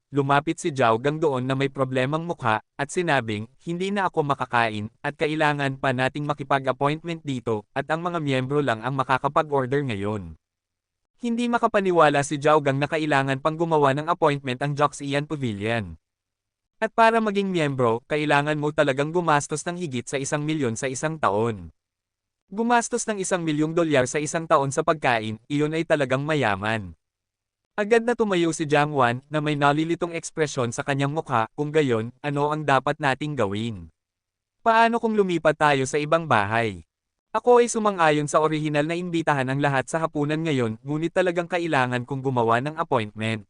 lumapit si Zhao Gang doon na may problemang mukha, at sinabing, hindi na ako makakain, at kailangan pa nating makipag-appointment dito, at ang mga miyembro lang ang makakapag-order ngayon. Hindi makapaniwala si Zhao Gang na kailangan pang gumawa ng appointment ang Joxian Pavilion. At para maging miyembro, kailangan mo talagang gumastos ng higit sa 1,000,000 sa isang taon. Gumastos ng $1,000,000 sa isang taon sa pagkain, iyon ay talagang mayaman. Agad na tumayo si Jiang Wan na may nalilitong ekspresyon sa kanyang mukha, kung gayon, ano ang dapat nating gawin? Paano kung lumipat tayo sa ibang bahay? Ako ay sumang-ayon sa orihinal na imbitahan ang lahat sa hapunan ngayon, ngunit talagang kailangan kong gumawa ng appointment.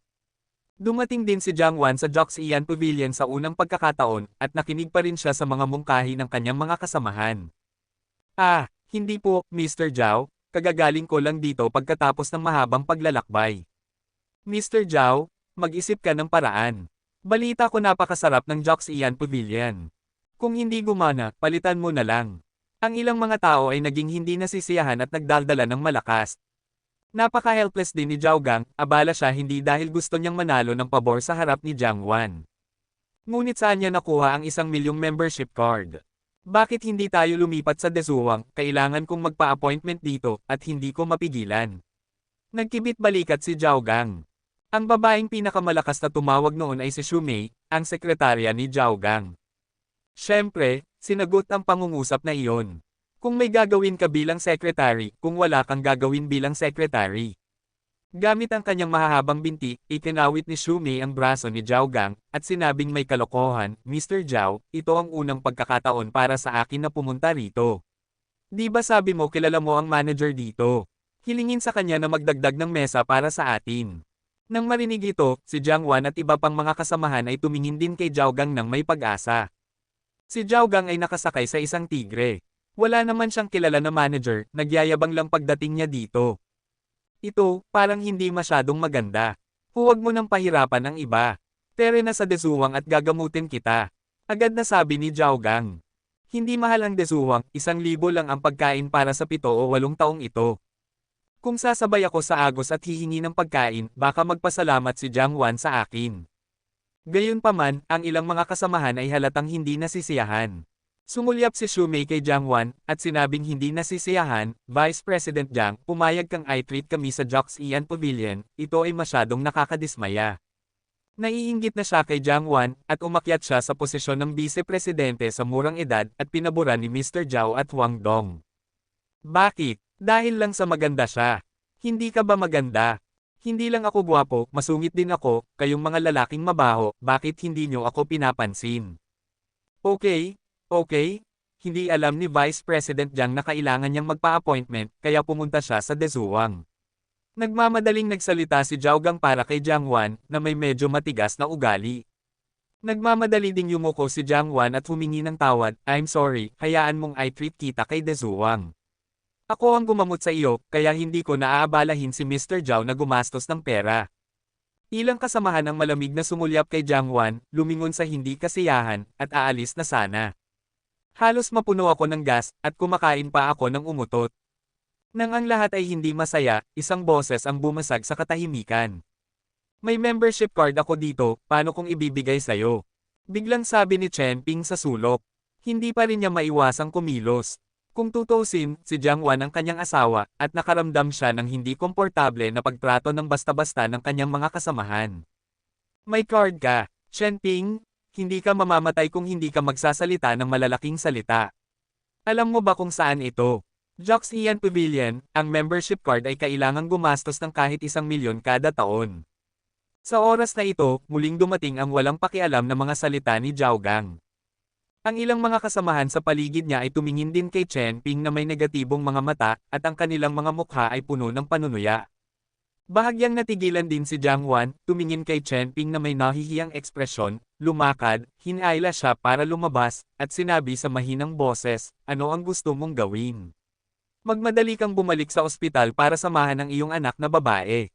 Dumating din si Jiang Wan sa Joxian Pavilion sa unang pagkakataon, at nakinig pa rin siya sa mga mungkahi ng kanyang mga kasamahan. Ah, hindi po, Mr. Zhao, kagagaling ko lang dito pagkatapos ng mahabang paglalakbay. Mr. Zhao, mag-isip ka ng paraan. Balita ko napakasarap ng Joxian Pavilion. Kung hindi gumana, palitan mo na lang. Ang ilang mga tao ay naging hindi nasisiyahan at nagdaldala ng malakas. Napaka-helpless din ni Zhao Gang, abala siya hindi dahil gusto niyang manalo ng pabor sa harap ni Jiang Wan. Ngunit saan niya nakuha ang 1,000,000 membership card? Bakit hindi tayo lumipat sa Desuwang, kailangan kong magpa-appointment dito, at hindi ko mapigilan. Nagkibit balikat si Zhao Gang. Ang babaeng pinakamalakas na tumawag noon ay si Xu Mei, ang sekretarya ni Zhao Gang. Siyempre, sinagot ang pangungusap na iyon. Kung may gagawin ka bilang secretary, kung wala kang gagawin bilang secretary. Gamit ang kanyang mahahabang binti, ikinawit ni Xu Mei ang braso ni Zhao Gang, at sinabing may kalokohan, Mr. Zhao, ito ang unang pagkakataon para sa akin na pumunta rito. Di ba sabi mo kilala mo ang manager dito? Hilingin sa kanya na magdagdag ng mesa para sa atin. Nang marinig ito, si Jiang Wan at iba pang mga kasamahan ay tumingin din kay Zhao Gang ng may pag-asa. Si Zhao Gang ay nakasakay sa isang tigre. Wala naman siyang kilala na manager, nagyayabang lang pagdating niya dito. Ito, parang hindi masyadong maganda. Huwag mo nang pahirapan ang iba. Tere na sa Desuwang at gagamutin kita. Agad na sabi ni Zhao Gang. Hindi mahal ang Desuwang, 1,000 lang ang pagkain para sa 7 o 8 taong ito. Kung sasabay ako sa Agos at hihingi ng pagkain, baka magpasalamat si Jiang Wan sa akin. Gayunpaman, ang ilang mga kasamahan ay halatang hindi nasisiyahan. Sumulyap si Xu Mei kay Jiang Wan, at sinabing hindi nasisiyahan, Vice President Jiang, pumayag kang i-treat kami sa Joxian Pavilion, ito ay masyadong nakakadismaya. Naiinggit na siya kay Jiang Wan, at umakyat siya sa posisyon ng Vice-Presidente sa murang edad, at pinabura ni Mr. Zhao at Wang Dong. Bakit? Dahil lang sa maganda siya. Hindi ka ba maganda? Hindi lang ako gwapo, masungit din ako, kayong mga lalaking mabaho, bakit hindi nyo ako pinapansin? Okay. Hindi alam ni Vice President Jiang na kailangan niyang magpa-appointment, kaya pumunta siya sa Desuwang. Nagmamadaling nagsalita si Zhao Gang para kay Jiang Wan, na may medyo matigas na ugali. Nagmamadali ding yumuko si Jiang Wan at humingi ng tawad, I'm sorry, hayaan mong i-treat kita kay Desuwang. Ako ang gumamot sa iyo, kaya hindi ko naaabalahin si Mr. Zhao na gumastos ng pera. Ilang kasamahan ang malamig na sumulyap kay Jiang Wan, lumingon sa hindi kasiyahan, at aalis na sana. Halos mapuno ako ng gas, at kumakain pa ako ng umutot. Nang ang lahat ay hindi masaya, isang boses ang bumasag sa katahimikan. May membership card ako dito, paano kung ibibigay sa'yo? Biglang sabi ni Chen Ping sa sulok. Hindi pa rin niya maiwasang kumilos. Kung tutusin, si Jiang Wan ang kanyang asawa, at nakaramdam siya ng hindi komportable na pagtrato ng basta-basta ng kanyang mga kasamahan. May card ka, Chen Ping? Hindi ka mamamatay kung hindi ka magsasalita ng malalaking salita. Alam mo ba kung saan ito? Joxian Pavilion, ang membership card ay kailangang gumastos ng kahit 1,000,000 kada taon. Sa oras na ito, muling dumating ang walang pakialam na mga salita ni Zhao Gang. Ang ilang mga kasamahan sa paligid niya ay tumingin din kay Chen Ping na may negatibong mga mata, at ang kanilang mga mukha ay puno ng panunuya. Bahagyang natigilan din si Jiang Wan, tumingin kay Chen Ping na may nahihiyang ekspresyon, lumakad, hinayla siya para lumabas, at sinabi sa mahinang boses, ano ang gusto mong gawin? Magmadali kang bumalik sa ospital para samahan ang iyong anak na babae.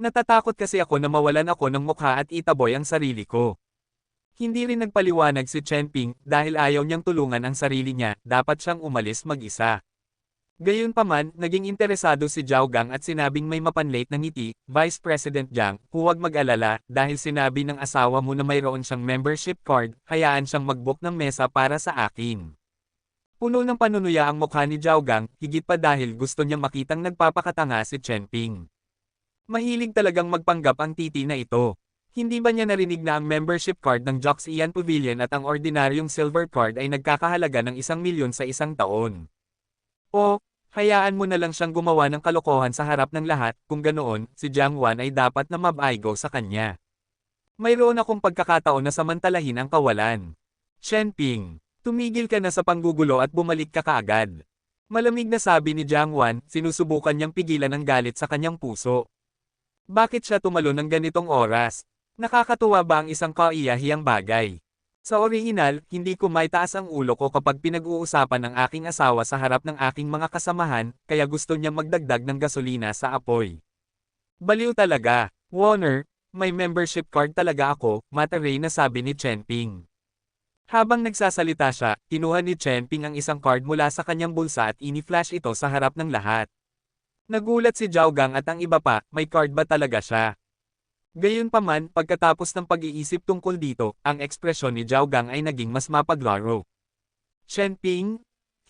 Natatakot kasi ako na mawalan ako ng mukha at itaboy ang sarili ko. Hindi rin nagpaliwanag si Chen Ping dahil ayaw niyang tulungan ang sarili niya, dapat siyang umalis mag-isa. Gayunpaman, naging interesado si Zhao Gang at sinabing may mapanlate na ngiti, Vice President Jiang, huwag mag-alala, dahil sinabi ng asawa mo na mayroon siyang membership card, hayaan siyang mag-book ng mesa para sa akin. Puno ng panunuya ang mukha ni Zhao Gang, higit pa dahil gusto niyang makitang nagpapakatanga si Chen Ping. Mahilig talagang magpanggap ang titi na ito. Hindi ba niya narinig na ang membership card ng Joxian Pavilion at ang ordinaryong silver card ay nagkakahalaga ng 1,000,000 sa isang taon? O, hayaan mo na lang siyang gumawa ng kalokohan sa harap ng lahat, kung ganoon, si Jiang Wan ay dapat na mabaigo sa kanya. Mayroon akong pagkakataon na samantalahin ang kawalan. Shen Ping, tumigil ka na sa panggugulo at bumalik ka kaagad. Malamig na sabi ni Jiang Wan, sinusubukan niyang pigilan ang galit sa kanyang puso. Bakit siya tumalon ng ganitong oras? Nakakatuwa ba ang isang kaiyahiyang bagay? Sa orihinal, hindi ko maitaas ang ulo ko kapag pinag-uusapan ng aking asawa sa harap ng aking mga kasamahan, kaya gusto niyang magdagdag ng gasolina sa apoy. Baliw talaga, Warner, may membership card talaga ako, mataray na sabi ni Chen Ping. Habang nagsasalita siya, kinuha ni Chen Ping ang isang card mula sa kanyang bulsa at ini-flash ito sa harap ng lahat. Nagulat si Zhao Gang at ang iba pa, may card ba talaga siya? Gayunpaman, pagkatapos ng pag-iisip tungkol dito, ang ekspresyon ni Zhao Gang ay naging mas mapaglaro. Chen Ping,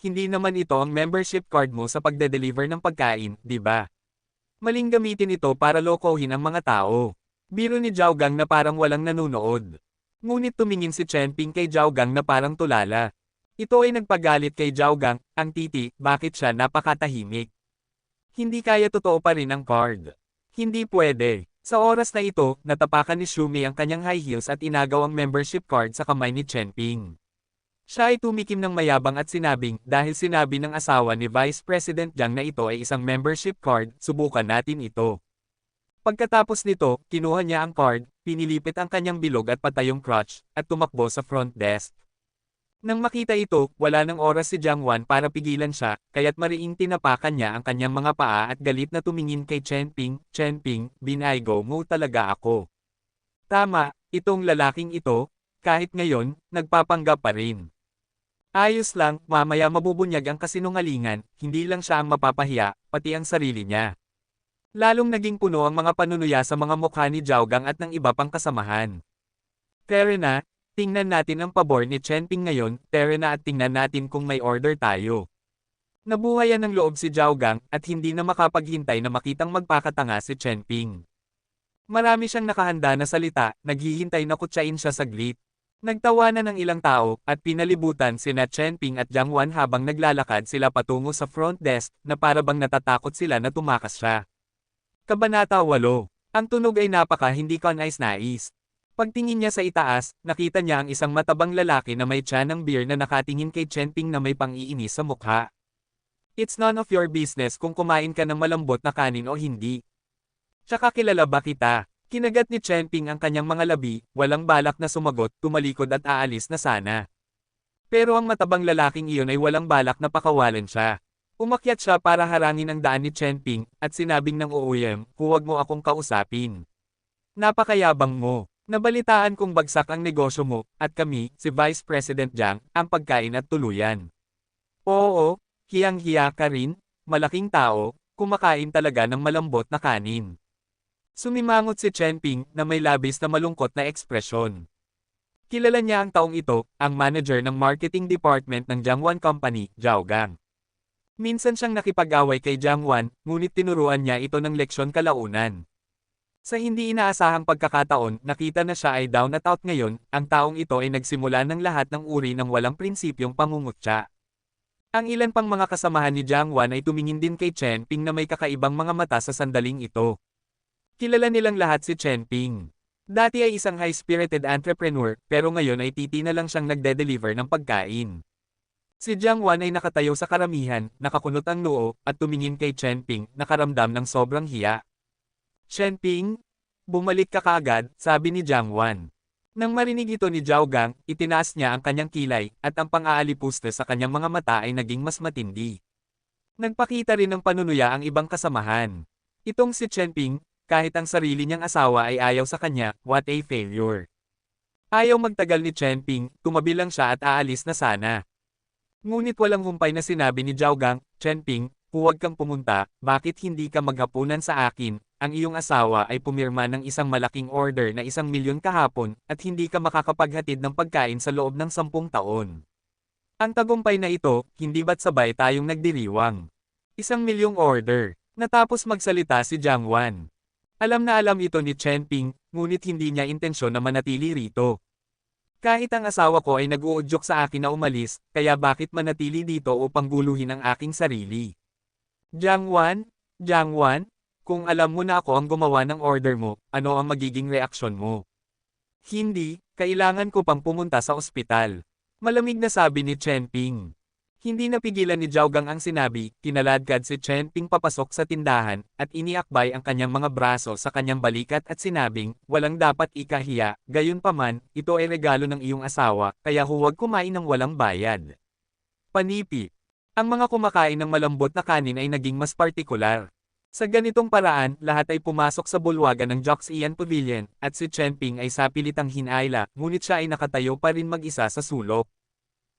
hindi naman ito ang membership card mo sa pagde-deliver ng pagkain, di ba? Maling gamitin ito para lokohin ang mga tao. Biro ni Zhao Gang na parang walang nanunood. Ngunit tumingin si Chen Ping kay Zhao Gang na parang tulala. Ito ay nagpagalit kay Zhao Gang, ang titi, bakit siya napakatahimik? Hindi kaya totoo pa rin ang card. Hindi pwede. Sa oras na ito, natapakan ni Shumi ang kanyang high heels at inagaw ang membership card sa kamay ni Chen Ping. Siya ay tumikim ng mayabang at sinabing, dahil sinabi ng asawa ni Vice President Jiang na ito ay isang membership card, subukan natin ito. Pagkatapos nito, kinuha niya ang card, pinilipit ang kanyang bilog at patayong crotch, at tumakbo sa front desk. Nang makita ito, wala nang oras si Jiang Wan para pigilan siya, kaya't mariing tinapakan niya ang kanyang mga paa at galit na tumingin kay Chen Ping, binaigo mo talaga ako. Tama, itong lalaking ito, kahit ngayon, nagpapanggap pa rin. Ayos lang, mamaya mabubunyag ang kasinungalingan, hindi lang siya ang mapapahiya, pati ang sarili niya. Lalong naging puno ang mga panunuya sa mga mukha ni Zhao Gang at ng iba pang kasamahan. Tara na, tingnan natin ang pabor ni Chen Ping ngayon, tara na at tingnan natin kung may order tayo. Nabuhayan ng loob si Zhao Gang at hindi na makapaghintay na makitang magpakatanga si Chen Ping. Marami siyang nakahanda na salita, naghihintay na kutsain siya saglit. Nagtawanan ng ilang tao at pinalibutan sina Chen Ping at Jiang Wan habang naglalakad sila patungo sa front desk na para bang natatakot sila na tumakas siya. Kabanata 8. Ang tunog ay napaka hindi kanais-nais. Pagtingin niya sa itaas, nakita niya ang isang matabang lalaki na may tiyan ng beer na nakatingin kay Chen Ping na may pang-iinis sa mukha. It's none of your business kung kumain ka ng malambot na kanin o hindi. Tsaka kilala ba kita? Kinagat ni Chen Ping ang kanyang mga labi, walang balak na sumagot, tumalikod at aalis na sana. Pero ang matabang lalaking iyon ay walang balak na pakawalan siya. Umakyat siya para harangin ang daan ni Chen Ping, at sinabing ng uuyam, huwag mo akong kausapin. Napakayabang mo. Nabalitaan kong bagsak ang negosyo mo, at kami, si Vice President Jiang, ang pagkain at tuluyan. Oo, hiyang-hiya ka rin, malaking tao, kumakain talaga ng malambot na kanin. Sumimangot si Chen Ping na may labis na malungkot na ekspresyon. Kilala niya ang taong ito, ang manager ng marketing department ng Jiangwan Company, Zhao Gang. Minsan siyang nakipag-away kay Jiang Wan, ngunit tinuruan niya ito ng leksyon kalaunan. Sa hindi inaasahang pagkakataon, nakita na siya ay down at out ngayon, ang taong ito ay nagsimula ng lahat ng uri ng walang prinsipyong pangungutya. Ang ilan pang mga kasamahan ni Jiang Wan ay tumingin din kay Chen Ping na may kakaibang mga mata sa sandaling ito. Kilala nilang lahat si Chen Ping. Dati ay isang high-spirited entrepreneur, pero ngayon ay titi na lang siyang nagde-deliver ng pagkain. Si Jiang Wan ay nakatayo sa karamihan, nakakunot ang noo, at tumingin kay Chen Ping, nakaramdam ng sobrang hiya. Chen Ping, bumalik ka kaagad, sabi ni Jiang Wan. Nang marinig ito ni Zhao Gang, itinaas niya ang kanyang kilay, at ang pang-aalipusta sa kanyang mga mata ay naging mas matindi. Nagpakita rin ng panunuya ang ibang kasamahan. Itong si Chen Ping, kahit ang sarili niyang asawa ay ayaw sa kanya, what a failure. Ayaw magtagal ni Chen Ping, tumabi lang siya at aalis na sana. Ngunit walang humpay na sinabi ni Zhao Gang, Chen Ping, huwag kang pumunta, bakit hindi ka maghapunan sa akin, ang iyong asawa ay pumirma ng isang malaking order na 1,000,000 kahapon, at hindi ka makakapaghatid ng pagkain sa loob ng 10 taon. Ang tagumpay na ito, hindi ba't sabay tayong nagdiriwang? 1,000,000 order. Natapos magsalita si Jiang Wan. Alam na alam ito ni Chen Ping, ngunit hindi niya intensyon na manatili rito. Kahit ang asawa ko ay nag-uudyok sa akin na umalis, kaya bakit manatili dito upang guluhin ang aking sarili? Jiang Wan, kung alam mo na ako ang gumawa ng order mo, ano ang magiging reaksyon mo? Hindi, kailangan ko pang pumunta sa ospital. Malamig na sabi ni Chen Ping. Hindi napigilan ni Zhao Gang ang sinabi, kinaladkad si Chen Ping papasok sa tindahan, at iniakbay ang kanyang mga braso sa kanyang balikat at sinabing, walang dapat ikahiya, gayunpaman, ito ay regalo ng iyong asawa, kaya huwag kumain ng walang bayad. Panipi. Ang mga kumakain ng malambot na kanin ay naging mas partikular. Sa ganitong paraan, lahat ay pumasok sa bulwagan ng Joxian Pavilion, at si Chen Ping ay sapilitang hinayla, ngunit siya ay nakatayo pa rin mag-isa sa sulok.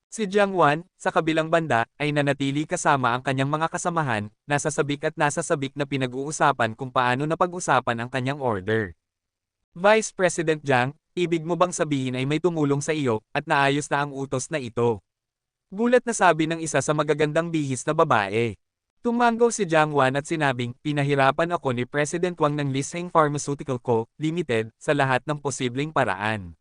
Si Jiang Wan, sa kabilang banda, ay nanatili kasama ang kanyang mga kasamahan, nasasabik at nasasabik na pinag-uusapan kung paano napag-usapan ang kanyang order. Vice President Jiang, ibig mo bang sabihin ay may tumulong sa iyo, at naayos na ang utos na ito? Gulat na sabi ng isa sa magagandang bihis na babae. Tumango si Jiang Wan at sinabing, pinahirapan ako ni President Wang ng Liseng Pharmaceutical Co., Limited, sa lahat ng posibleng paraan.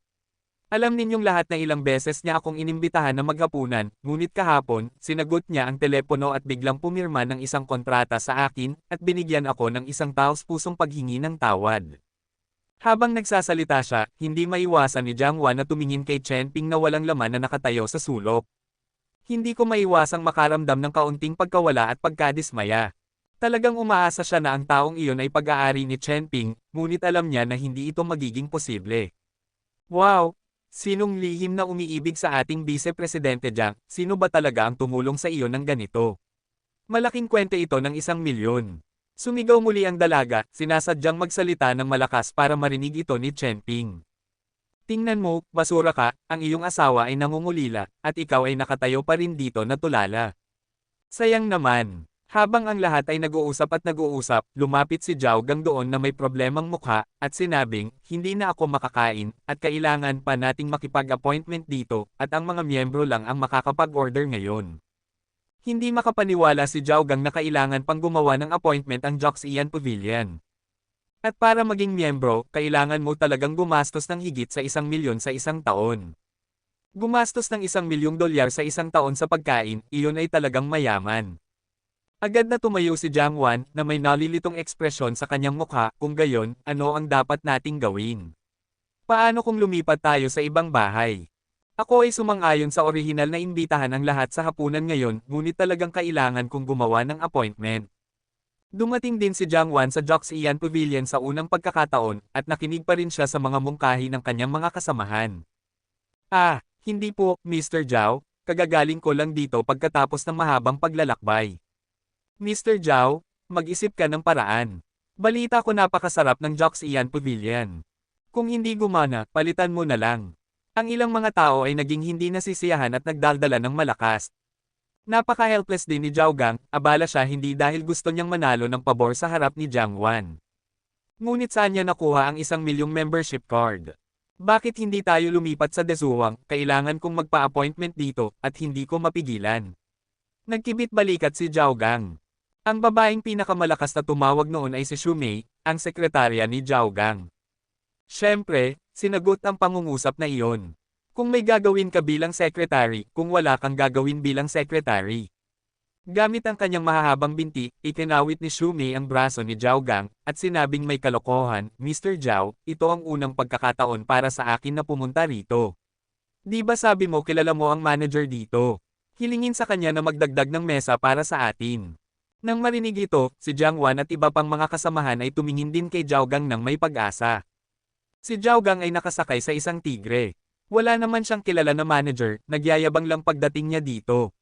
Alam ninyong lahat na ilang beses niya akong inimbitahan na maghapunan, ngunit kahapon, sinagot niya ang telepono at biglang pumirma ng isang kontrata sa akin, at binigyan ako ng isang taos-pusong paghingi ng tawad. Habang nagsasalita siya, hindi maiwasan ni Jiang Wan na tumingin kay Chen Ping na walang laman na nakatayo sa sulok. Hindi ko maiwasang makaramdam ng kaunting pagkawala at pagkadismaya. Talagang umaasa siya na ang taong iyon ay pag-aari ni Chen Ping, ngunit alam niya na hindi ito magiging posible. Wow! Sinong lihim na umiibig sa ating Vice-Presidente Jiang? Sino ba talaga ang tumulong sa iyo ng ganito? Malaking kwente ito ng 1 milyon. Sumigaw muli ang dalaga, sinasadyang magsalita ng malakas para marinig ito ni Chen Ping. Tingnan mo, basura ka, ang iyong asawa ay nangungulila, at ikaw ay nakatayo pa rin dito na tulala. Sayang naman. Habang ang lahat ay nag-uusap at nag-uusap, lumapit si Zhao Gang doon na may problemang mukha, at sinabing, hindi na ako makakain, at kailangan pa nating makipag-appointment dito, at ang mga miyembro lang ang makakapag-order ngayon. Hindi makapaniwala si Zhao Gang na kailangan pang gumawa ng appointment ang Joxian Pavilion. At para maging miyembro, kailangan mo talagang gumastos ng higit sa 1 milyon sa isang taon. Gumastos ng $1 milyong sa isang taon sa pagkain, iyon ay talagang mayaman. Agad na tumayo si Jiang Wan, na may nalilitong ekspresyon sa kanyang mukha, kung gayon, ano ang dapat nating gawin? Paano kung lumipat tayo sa ibang bahay? Ako ay sumang-ayon sa orihinal na imbitahan ang lahat sa hapunan ngayon, ngunit talagang kailangan kong gumawa ng appointment. Dumating din si Jiang Wan sa Joxian Pavilion sa unang pagkakataon, at nakinig pa rin siya sa mga mungkahi ng kanyang mga kasamahan. Hindi po, Mr. Zhao, kagagaling ko lang dito pagkatapos ng mahabang paglalakbay. Mr. Zhao, mag-isip ka ng paraan. Balita ko napakasarap ng Joxian Pavilion. Kung hindi gumana, palitan mo na lang. Ang ilang mga tao ay naging hindi nasisiyahan at nagdaldala ng malakas. Napaka-helpless din ni Zhao Gang, abala siya hindi dahil gusto niyang manalo ng pabor sa harap ni Jiang Wan. Ngunit saan niya nakuha ang 1 milyong membership card? Bakit hindi tayo lumipat sa Desuwang, kailangan kong magpa-appointment dito, at hindi ko mapigilan. Nagkibit balikat si Zhao Gang. Ang babaeng pinakamalakas na tumawag noon ay si Xu Mei, ang sekretarya ni Zhao Gang. Siyempre, sinagot ang pangungusap na iyon. Kung may gagawin ka bilang secretary, kung wala kang gagawin bilang secretary. Gamit ang kanyang mahahabang binti, ikinawit ni Xu Mei ang braso ni Zhao Gang, at sinabing may kalokohan, Mr. Zhao, ito ang unang pagkakataon para sa akin na pumunta rito. Di ba sabi mo kilala mo ang manager dito? Hilingin sa kanya na magdagdag ng mesa para sa atin. Nang marinig ito, si Jiang Wan at iba pang mga kasamahan ay tumingin din kay Zhao Gang ng may pag-asa. Si Zhao Gang ay nakasakay sa isang tigre. Wala naman siyang kilala na manager, nagyayabang lang pagdating niya dito.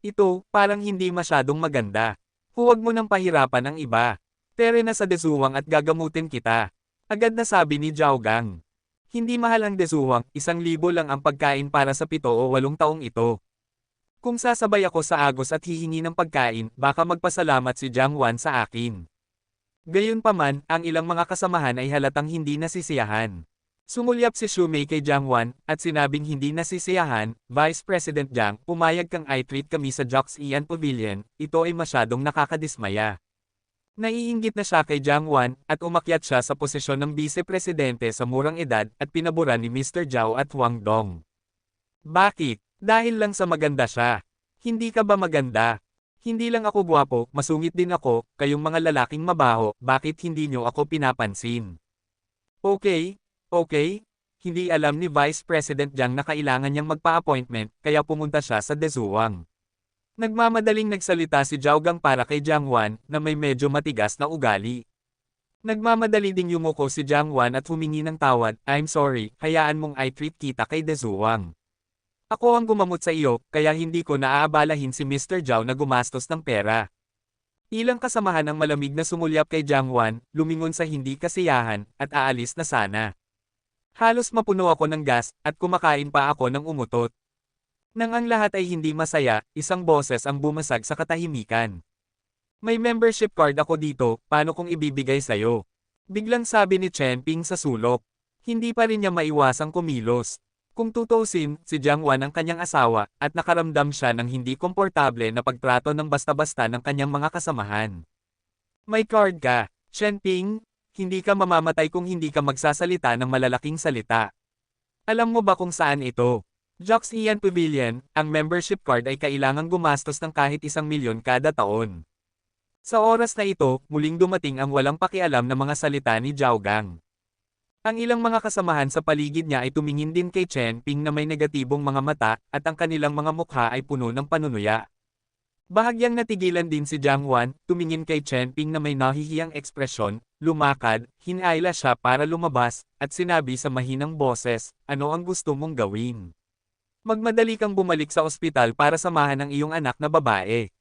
Ito, parang hindi masyadong maganda. Huwag mo nang pahirapan ang iba. Tere na sa Desuwang at gagamutin kita. Agad na sabi ni Zhao Gang. Hindi mahal ang Desuwang, 1,000 lang ang pagkain para sa 7 o 8 taong ito. Kung sasabay ako sa Agos at hihingi ng pagkain, baka magpasalamat si Jiang Wan sa akin. Gayunpaman, ang ilang mga kasamahan ay halatang hindi nasisiyahan. Sumulyap si Xu Mei kay Jiang Wan, at sinabing hindi nasisiyahan, Vice President Jiang, pumayag kang i-treat kami sa Joxian Pavilion, ito ay masyadong nakakadismaya. Naiinggit na siya kay Jiang Wan at umakyat siya sa posisyon ng vice-presidente sa murang edad at pinabura ni Mr. Zhao at Wang Dong. Bakit? Dahil lang sa maganda siya. Hindi ka ba maganda? Hindi lang ako gwapo, masungit din ako, kayong mga lalaking mabaho, bakit hindi nyo ako pinapansin? Okay, okay. Hindi alam ni Vice President Jiang na kailangan niyang magpa-appointment, kaya pumunta siya sa Dezuwang. Nagmamadaling nagsalita si Zhao Gang para kay Jiang Wan na may medyo matigas na ugali. Nagmamadali ding yumuko si Jiang Wan at humingi ng tawad, I'm sorry, hayaan mong i-treat kita kay Dezuwang. Ako ang gumamot sa iyo, kaya hindi ko naaabalahin si Mr. Zhao na gumastos ng pera. Ilang kasamahan ang malamig na sumulyap kay Jiang Wan, lumingon sa hindi kasiyahan, at aalis na sana. Halos mapuno ako ng gas, at kumakain pa ako ng umutot. Nang ang lahat ay hindi masaya, isang boses ang bumasag sa katahimikan. May membership card ako dito, paano kong ibibigay sa'yo? Biglang sabi ni Chen Ping sa sulok. Hindi pa rin niya maiwasang kumilos. Kung tutuusin, si Jiang Wan ang kanyang asawa, at nakaramdam siya ng hindi komportable na pagtrato ng basta-basta ng kanyang mga kasamahan. May card ka, Chen Ping? Hindi ka mamamatay kung hindi ka magsasalita ng malalaking salita. Alam mo ba kung saan ito? Jocks Ian Pavilion, ang membership card ay kailangang gumastos ng kahit 1,000,000 kada taon. Sa oras na ito, muling dumating ang walang pakialam na mga salita ni Zhao Gang. Ang ilang mga kasamahan sa paligid niya ay tumingin din kay Chen Ping na may negatibong mga mata at ang kanilang mga mukha ay puno ng panunuya. Bahagyang natigilan din si Jiang Wan, tumingin kay Chen Ping na may nahihiyang ekspresyon, lumakad, hinayla siya para lumabas, at sinabi sa mahinang boses, ano ang gusto mong gawin? Magmadali kang bumalik sa ospital para samahan ang iyong anak na babae.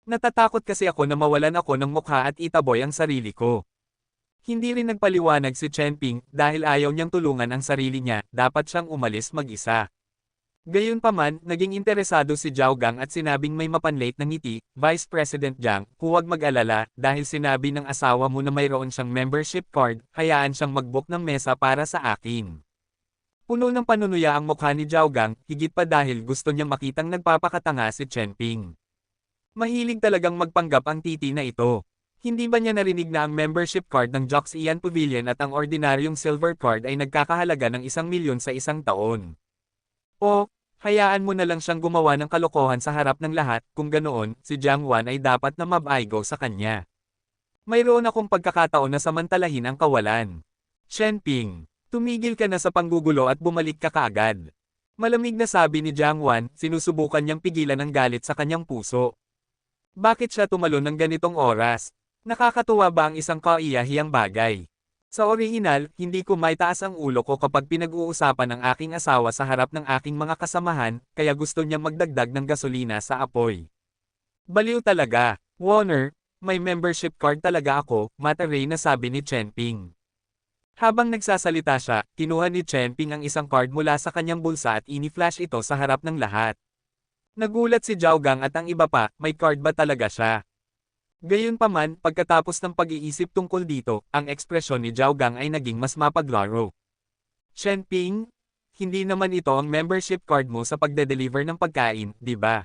Natatakot kasi ako na mawalan ako ng mukha at itaboy ang sarili ko. Hindi rin nagpaliwanag si Chen Ping dahil ayaw niyang tulungan ang sarili niya, dapat siyang umalis mag-isa. Gayunpaman, naging interesado si Zhao Gang at sinabing may mapanlate na ngiti, Vice President Jiang, huwag mag-alala, dahil sinabi ng asawa mo na mayroon siyang membership card, hayaan siyang mag-book ng mesa para sa akin. Puno ng panunuya ang mukha ni Zhao Gang, higit pa dahil gusto niyang makitang nagpapakatanga si Chen Ping. Mahilig talagang magpanggap ang titi na ito. Hindi ba niya narinig na ang membership card ng Jocks Ian Pavilion at ang ordinaryong silver card ay nagkakahalaga ng 1,000,000 sa isang taon? O, hayaan mo na lang siyang gumawa ng kalokohan sa harap ng lahat, kung ganoon, si Jiang Wan ay dapat na mabaigo sa kanya. Mayroon akong pagkakataon na samantalahin ang kawalan. Chen Ping, tumigil ka na sa panggugulo at bumalik ka kaagad. Malamig na sabi ni Jiang Wan, sinusubukan niyang pigilan ang galit sa kanyang puso. Bakit siya tumalon ng ganitong oras? Nakakatuwa ba ang isang kaiyahiyang bagay? Sa orihinal, hindi ko maitaas ang ulo ko kapag pinag-uusapan ng aking asawa sa harap ng aking mga kasamahan, kaya gusto niya magdagdag ng gasolina sa apoy. Baliw talaga, Warner, may membership card talaga ako, mataray na sabi ni Chen Ping. Habang nagsasalita siya, kinuha ni Chen Ping ang isang card mula sa kanyang bulsa at ini-flash ito sa harap ng lahat. Nagulat si Zhao Gang at ang iba pa, may card ba talaga siya? Gayunpaman, pagkatapos ng pag-iisip tungkol dito, ang ekspresyon ni Zhao Gang ay naging mas mapaglaro. Chen Ping, hindi naman ito ang membership card mo sa pagde-deliver ng pagkain, di ba?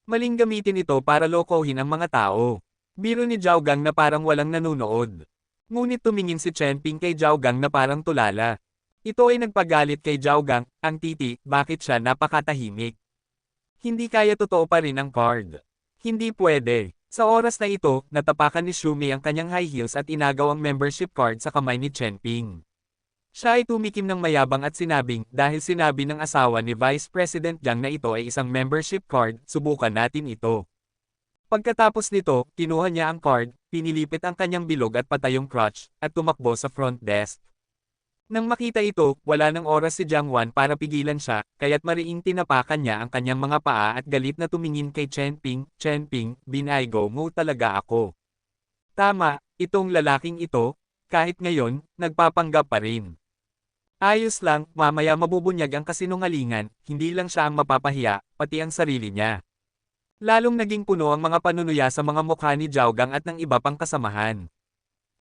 Maling gamitin ito para lokohin ang mga tao. Biro ni Zhao Gang na parang walang nanunood. Ngunit tumingin si Chen Ping kay Zhao Gang na parang tulala. Ito ay nagpagalit kay Zhao Gang, ang titi, bakit siya napakatahimik? Hindi kaya totoo pa rin ang card. Hindi pwede. Sa oras na ito, natapakan ni Shumi ang kanyang high heels at inagaw ang membership card sa kamay ni Chen Ping. Siya ay tumikim ng mayabang at sinabing, dahil sinabi ng asawa ni Vice President Jiang na ito ay isang membership card, subukan natin ito. Pagkatapos nito, kinuha niya ang card, pinilipit ang kanyang bilog at patayong crotch, at tumakbo sa front desk. Nang makita ito, wala ng oras si Jiang Wan para pigilan siya, kaya't mariing tinapakan niya ang kanyang mga paa at galit na tumingin kay Chen Ping, binaigo mo talaga ako. Tama, itong lalaking ito, kahit ngayon, nagpapanggap pa rin. Ayos lang, mamaya mabubunyag ang kasinungalingan, hindi lang siya ang mapapahiya, pati ang sarili niya. Lalong naging puno ang mga panunuya sa mga mukha ni Zhao Gang at ng iba pang kasamahan.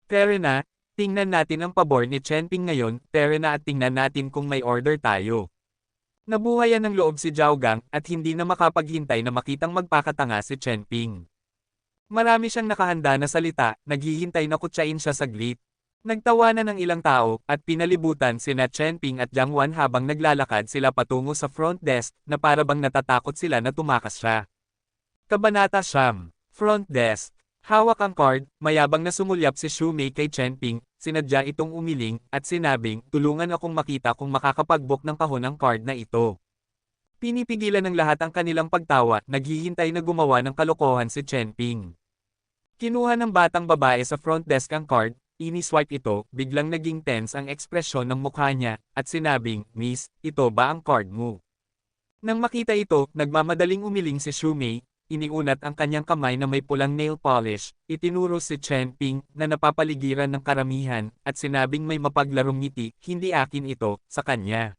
Pero na, tingnan natin ang pabor ni Chen Ping ngayon, tara na at tingnan natin kung may order tayo. Nabuhayan ng loob si Zhao Gang at hindi na makapaghintay na makitang magpakatanga si Chen Ping. Marami siyang nakahanda na salita, naghihintay na kutsain siya saglit. Nagtawanan ng ilang tao, at pinalibutan sina Chen Ping at Jiang Wan habang naglalakad sila patungo sa front desk, na para bang natatakot sila na tumakas siya. Kabanata Siyam. Front desk. Hawak ang card, mayabang na sumulyap si Xu Mei kay Chen Ping, sinadya itong umiling, at sinabing, tulungan akong makita kung makakapag-book ng kahon ang card na ito. Pinipigilan ng lahat ang kanilang pagtawa, naghihintay na gumawa ng kalokohan si Chen Ping. Kinuha ng batang babae sa front desk ang card, ini-swipe ito, biglang naging tense ang ekspresyon ng mukha niya, at sinabing, Miss, ito ba ang card mo? Nang makita ito, nagmamadaling umiling si Xu Mei, iniunat ang kanyang kamay na may pulang nail polish, itinuro si Chen Ping na napapaligiran ng karamihan, at sinabing may mapaglarong ngiti, hindi akin ito, sa kanya.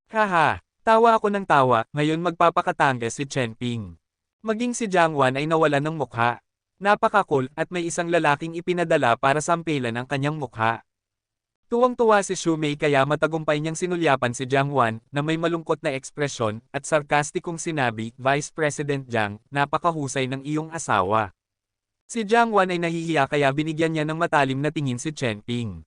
Haha, tawa ako ng tawa, ngayon magpapakatangge si Chen Ping. Maging si Jiang Wan ay nawalan ng mukha. Napaka-cool at may isang lalaking ipinadala para sampelan ang kanyang mukha. Tuwang-tuwa si Xu Mei kaya matagumpay niyang sinulyapan si Jiang Wan na may malungkot na ekspresyon at sarkastikong sinabi, Vice President Jiang, napakahusay ng iyong asawa. Si Jiang Wan ay nahihiya kaya binigyan niya ng matalim na tingin si Chen Ping.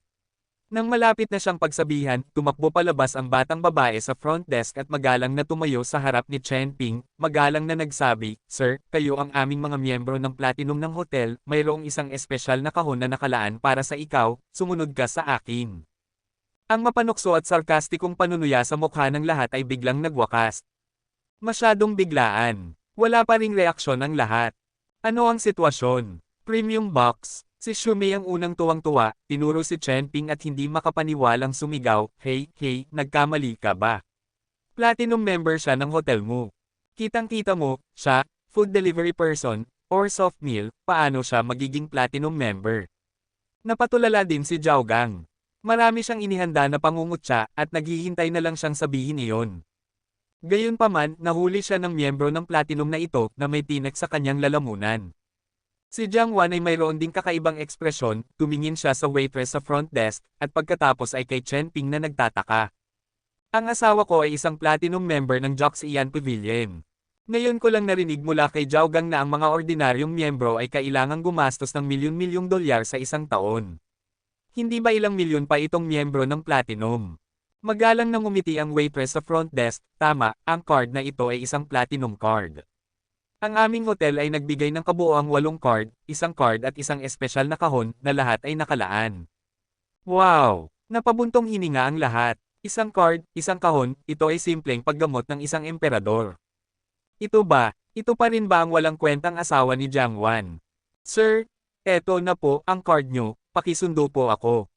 Nang malapit na siyang pagsabihan, tumakbo palabas ang batang babae sa front desk at magalang na tumayo sa harap ni Chen Ping, magalang na nagsabi, Sir, kayo ang aming mga miyembro ng Platinum ng hotel, mayroong isang espesyal na kahon na nakalaan para sa ikaw, sumunod ka sa akin. Ang mapanukso at sarkastikong panunuya sa mukha ng lahat ay biglang nagwakas. Masyadong biglaan. Wala pa ring reaksyon ang lahat. Ano ang sitwasyon? Premium box. Si Xu Mei ang unang tuwang-tuwa, tinuro si Chen Ping at hindi makapaniwalang sumigaw, Hey, nagkamali ka ba? Platinum member siya ng hotel mo. Kitang-kita mo, siya, food delivery person, or soft meal, paano siya magiging platinum member? Napatulala din si Zhao Gang. Marami siyang inihanda na pangungutya at naghihintay na lang siyang sabihin iyon. Gayunpaman, nahuli siya ng miyembro ng platinum na ito na may tinek sa kanyang lalamunan. Si Jiang Wan ay mayroon ding kakaibang ekspresyon, tumingin siya sa waitress sa front desk, at pagkatapos ay kay Chen Ping na nagtataka. Ang asawa ko ay isang platinum member ng Joxian Pavilion. Ngayon ko lang narinig mula kay Zhao Gang na ang mga ordinaryong miyembro ay kailangang gumastos ng milyon-milyong dolyar sa isang taon. Hindi ba ilang milyon pa itong miyembro ng platinum? Magalang na ngumiti ang waitress sa front desk, tama, ang card na ito ay isang platinum card. Ang aming hotel ay nagbigay ng kabuoang 8 card, isang card at isang espesyal na kahon na lahat ay nakalaan. Wow! Napabuntong hininga ang lahat. Isang card, isang kahon, ito ay simpleng paggamot ng isang emperador. Ito ba? Ito pa rin ba ang walang kwentang asawa ni Jiang Wan? Sir, eto na po ang card nyo, pakisundo po ako.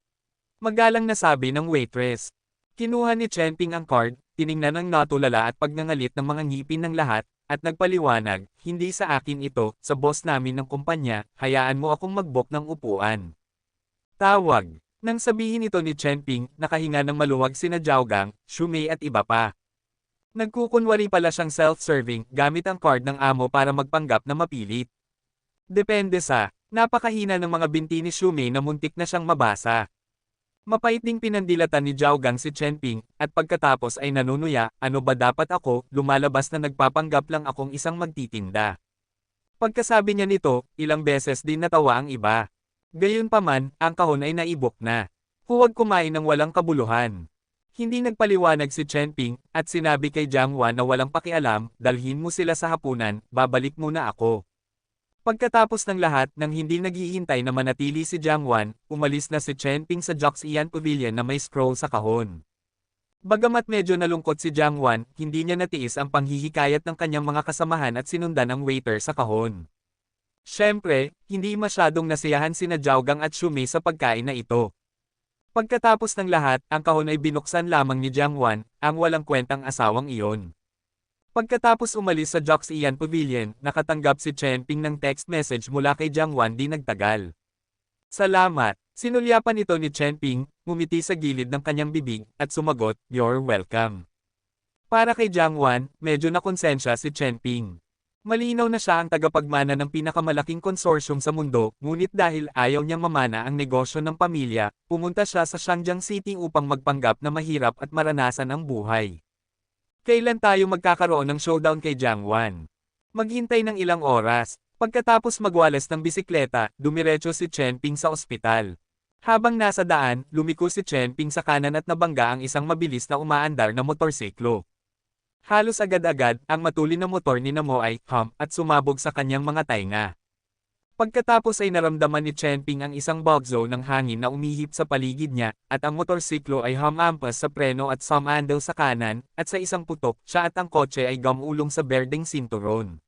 Magalang na sabi ng waitress. Kinuha ni Chen Ping ang card, tiningnan ng natulala at pagngangalit ng mga ngipin ng lahat, at nagpaliwanag, hindi sa akin ito, sa boss namin ng kumpanya, hayaan mo akong mag-book ng upuan. Tawag. Nang sabihin ito ni Chen Ping, nakahinga ng maluwag sina Zhao Gang, Xu Mei at iba pa. Nagkukunwari pala siyang self-serving, gamit ang card ng amo para magpanggap na mapilit. Depende sa, napakahina ng mga binti ni Xu Mei na muntik na siyang mabasa. Mapait ding pinandilatan ni Zhao Gang si Chen Ping, at pagkatapos ay nanunuya, ano ba dapat ako, lumalabas na nagpapanggap lang akong isang magtitinda. Pagkasabi niya nito, ilang beses din natawa ang iba. Gayunpaman, ang kahon ay naibok na. Huwag kumain ng walang kabuluhan. Hindi nagpaliwanag si Chen Ping, at sinabi kay Jiang Wan na walang pakialam, dalhin mo sila sa hapunan, babalik muna ako. Pagkatapos ng lahat nang hindi naghihintay na manatili si Jiang Wan, umalis na si Chen Ping sa Joxian Pavilion na may scroll sa kahon. Bagamat medyo nalungkot si Jiang Wan, hindi niya natiis ang panghihikayat ng kanyang mga kasamahan at sinundan ang waiter sa kahon. Siyempre, hindi masyadong nasiyahan sina Zhao Gang at Xu Mei sa pagkain na ito. Pagkatapos ng lahat, ang kahon ay binuksan lamang ni Jiang Wan, ang walang kwentang asawang iyon. Pagkatapos umalis sa Joxian Pavilion, nakatanggap si Chen Ping ng text message mula kay Jiang Wan di nagtagal. Salamat! Sinulyapan ito ni Chen Ping, ngumiti sa gilid ng kanyang bibig, at sumagot, You're welcome. Para kay Jiang Wan, medyo nakonsensya si Chen Ping. Malinaw na siya ang tagapagmana ng pinakamalaking konsorsyum sa mundo, ngunit dahil ayaw niyang mamana ang negosyo ng pamilya, pumunta siya sa Shangjiang City upang magpanggap na mahirap at maranasan ang buhay. Kailan tayo magkakaroon ng showdown kay Jiang Wan? Maghintay ng ilang oras, Pagkatapos magwalas ng bisikleta, dumiretso si Chen Ping sa ospital. Habang nasa daan, lumiko si Chen Ping sa kanan at nabangga ang isang mabilis na umaandar na motorsiklo. Halos agad-agad, ang matulin na motor ni Namo ay hump at sumabog sa kanyang mga tainga. Pagkatapos ay naramdaman ni Chen Ping ang isang bugzo ng hangin na umihip sa paligid niya, at ang motorsiklo ay humampas sa preno at sumandal sa kanan, at sa isang putok, siya at ang kotse ay gamulong sa berdeng sinturon.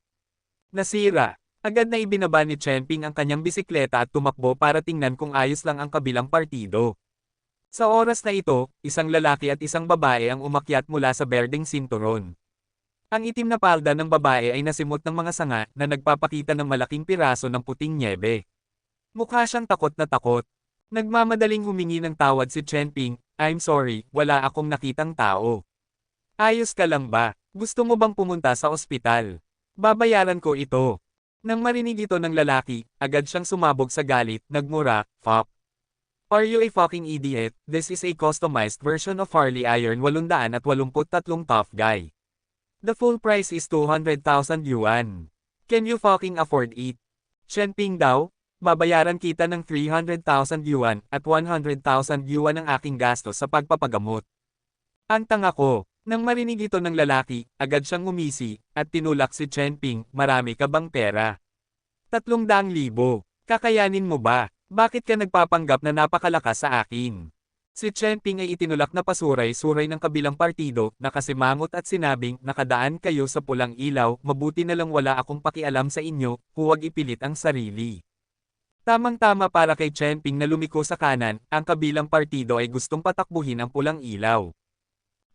Nasira. Agad na ibinaba ni Chen Ping ang kanyang bisikleta at tumakbo para tingnan kung ayos lang ang kabilang partido. Sa oras na ito, isang lalaki at isang babae ang umakyat mula sa berdeng sinturon. Ang itim na palda ng babae ay nasimot ng mga sanga na nagpapakita ng malaking piraso ng puting nyebe. Mukha siyang takot na takot. Nagmamadaling humingi ng tawad si Chen Ping, "I'm sorry, wala akong nakitang tao." "Ayos ka lang ba? Gusto mo bang pumunta sa ospital? Babayaran ko ito." Nang marinig ito ng lalaki, agad siyang sumabog sa galit, nagmura, "Fuck. Are you a fucking idiot? This is a customized version of Harley Iron 883 Tough Guy. The full price is 200,000 yuan. Can you fucking afford it?" "Chen Ping daw, babayaran kita ng 300,000 yuan at 100,000 yuan ang aking gastos sa pagpapagamot." "Ang tanga ko." Nang marinig ito ng lalaki, agad siyang ngumisi, at tinulak si Chen Ping, "Marami ka bang pera?" 300,000. "Kakayanin mo ba? Bakit ka nagpapanggap na napakalakas sa akin?" Si Chen Ping ay itinulak na pasuray-suray ng kabilang partido, nakasimangot at sinabing, "Nakadaan kayo sa pulang ilaw, mabuti na lang wala akong pakialam sa inyo, huwag ipilit ang sarili." Tamang-tama para kay Chen Ping na lumiko sa kanan, ang kabilang partido ay gustong patakbuhin ang pulang ilaw.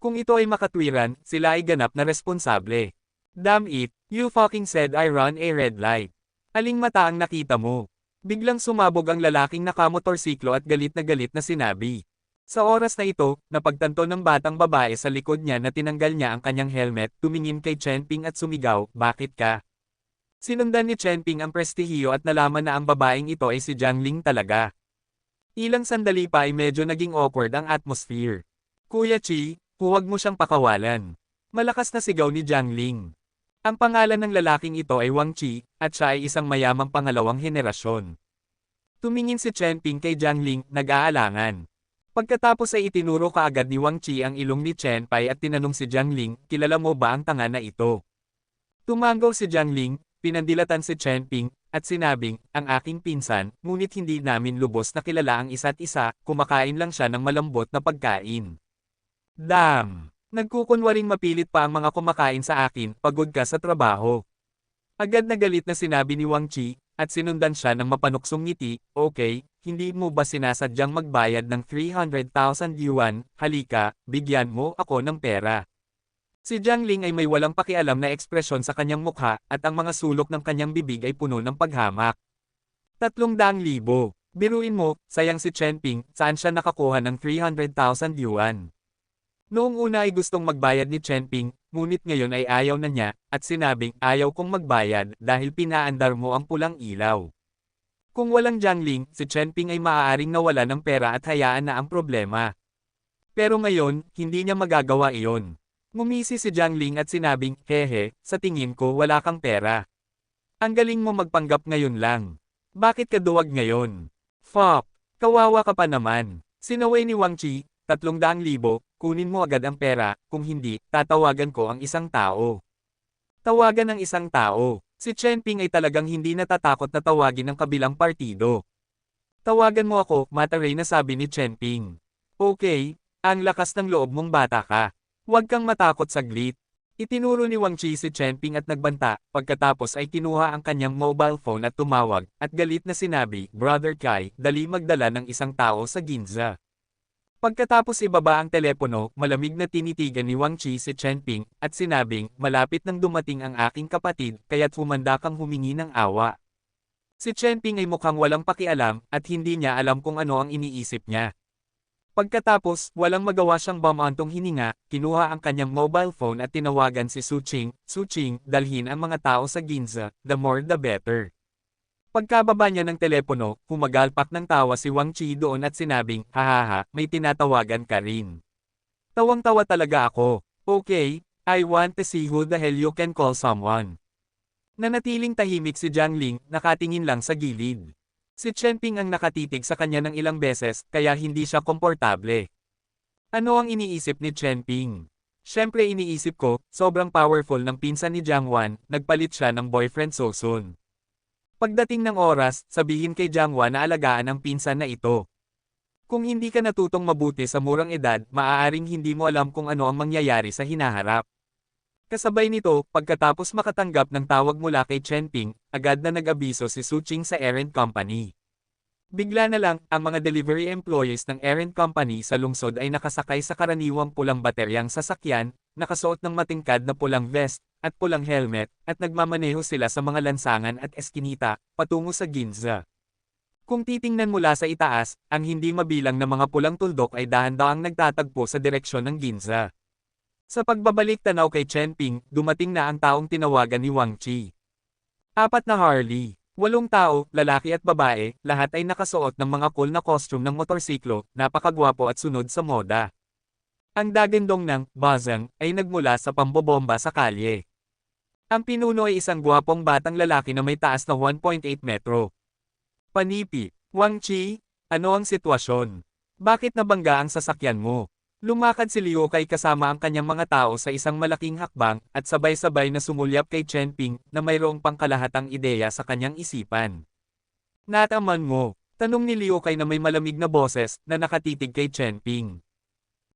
Kung ito ay makatwiran, sila ay ganap na responsable. "Damn it, you fucking said I run a red light. Aling mata ang nakita mo?" Biglang sumabog ang lalaking nakamotorsiklo at galit na sinabi. Sa oras na ito, napagtanto ng batang babae sa likod niya na tinanggal niya ang kanyang helmet, tumingin kay Chen Ping at sumigaw, "Bakit ka?" Sinundan ni Chen Ping ang prestihiyo at nalaman na ang babaeng ito ay si Jiang Ling talaga. Ilang sandali pa ay medyo naging awkward ang atmosphere. "Kuya Chi, huwag mo siyang pakawalan." Malakas na sigaw ni Jiang Ling. Ang pangalan ng lalaking ito ay Wang Chi, at siya ay isang mayamang pangalawang henerasyon. Tumingin si Chen Ping kay Jiang Ling, nag-aalangan. Pagkatapos ay itinuro kaagad ni Wang Chi ang ilong ni Chen Pai at tinanong si Jiang Ling, "Kilala mo ba ang tanga na ito?" Tumanggaw si Jiang Ling, pinandilatan si Chen Ping, at sinabing, "Ang aking pinsan, ngunit hindi namin lubos na kilala ang isa't isa, kumakain lang siya ng malambot na pagkain." Damn! Nagkukunwaring mapilit pa ang mga kumakain sa akin, pagod ka sa trabaho. Agad na galit na sinabi ni Wang Chi, at sinundan siya ng mapanuksong ngiti, "Okay, hindi mo ba sinasadyang magbayad ng 300,000 yuan, halika, bigyan mo ako ng pera." Si Jiang Ling ay may walang pakialam na ekspresyon sa kanyang mukha, at ang mga sulok ng kanyang bibig ay puno ng paghamak. 300,000. Biruin mo, sayang si Chen Ping, saan siya nakakuha ng 300,000 yuan? Noong una ay gustong magbayad ni Chen Ping, ngunit ngayon ay ayaw na niya, at sinabing, "Ayaw kong magbayad dahil pinaandar mo ang pulang ilaw." Kung walang Jiang Ling, si Chen Ping ay maaaring nawala ng pera at hayaan na ang problema. Pero ngayon, hindi niya magagawa iyon. Ngumisi si Jiang Ling at sinabing, "Hehe, sa tingin ko wala kang pera. Ang galing mo magpanggap ngayon lang. Bakit ka duwag ngayon? Fuck, kawawa ka pa naman." Sinaway ni Wang Chi, 300,000, kunin mo agad ang pera, kung hindi, tatawagan ko ang isang tao. Tawagan ng isang tao. Si Chen Ping ay talagang hindi natatakot na tawagin ng kabilang partido. "Tawagan mo ako," mataray na sabi ni Chen Ping. "Okay, ang lakas ng loob mong bata ka. Huwag kang matakot saglit." Itinuro ni Wang Chi si Chen Ping at nagbanta, pagkatapos ay kinuha ang kanyang mobile phone at tumawag, at galit na sinabi, "Brother Kai, dali magdala ng isang tao sa Ginza." Pagkatapos ibaba ang telepono, malamig na tinitigan ni Wang Chi si Chen Ping, at sinabing, "Malapit nang dumating ang aking kapatid, kaya't humanda kang humingi ng awa." Si Chen Ping ay mukhang walang pakialam, at hindi niya alam kung ano ang iniisip niya. Pagkatapos, walang magawa siyang bumantong hininga, kinuha ang kanyang mobile phone at tinawagan si Su Qing, "Su Qing, dalhin ang mga tao sa Ginza, the more the better." Pagkababa niya ng telepono, humagalpak ng tawa si Wang Chi doon at sinabing, "Hahaha, may tinatawagan ka rin." Tawang-tawa talaga ako. "Okay, I want to see who the hell you can call someone." Nanatiling tahimik si Jiang Ling, nakatingin lang sa gilid. Si Chen Ping ang nakatitig sa kanya ng ilang beses, kaya hindi siya komportable. Ano ang iniisip ni Chen Ping? Siyempre iniisip ko, sobrang powerful ng pinsan ni Jiang Wan, nagpalit siya ng boyfriend so soon. Pagdating ng oras, sabihin kay Jiang Wan na alagaan ang pinsan na ito. Kung hindi ka natutong mabuti sa murang edad, maaaring hindi mo alam kung ano ang mangyayari sa hinaharap. Kasabay nito, pagkatapos makatanggap ng tawag mula kay Chen Ping, agad na nag-abiso si Su Qing sa errand company. Bigla na lang, ang mga delivery employees ng errand company sa lungsod ay nakasakay sa karaniwang pulang bateryang sasakyan, nakasuot ng matingkad na pulang vest, at pulang helmet, at nagmamaneho sila sa mga lansangan at eskinita, patungo sa Ginza. Kung titingnan mula sa itaas, ang hindi mabilang na mga pulang tuldok ay dahan-dahang nagtatagpo sa direksyon ng Ginza. Sa pagbabalik tanaw kay Chen Ping, dumating na ang taong tinawagan ni Wang Qi. 4 na Harley. 8 tao, lalaki at babae, lahat ay nakasuot ng mga cool na costume ng motorsiklo, napakagwapo at sunod sa moda. Ang dagandong ng Bazang ay nagmula sa pambobomba sa kalye. Ang pinuno ay isang gwapong batang lalaki na may taas na 1.8 metro. Panipi, Wang Qi, ano ang sitwasyon? Bakit nabangga ang sasakyan mo? Lumakad si Liu Kai kasama ang kanyang mga tao sa isang malaking hakbang, at sabay-sabay na sumulyap kay Chen Ping, na mayroong pangkalahatang ideya sa kanyang isipan. Nataman mo, tanong ni Liu Kai na may malamig na boses, na nakatitig kay Chen Ping.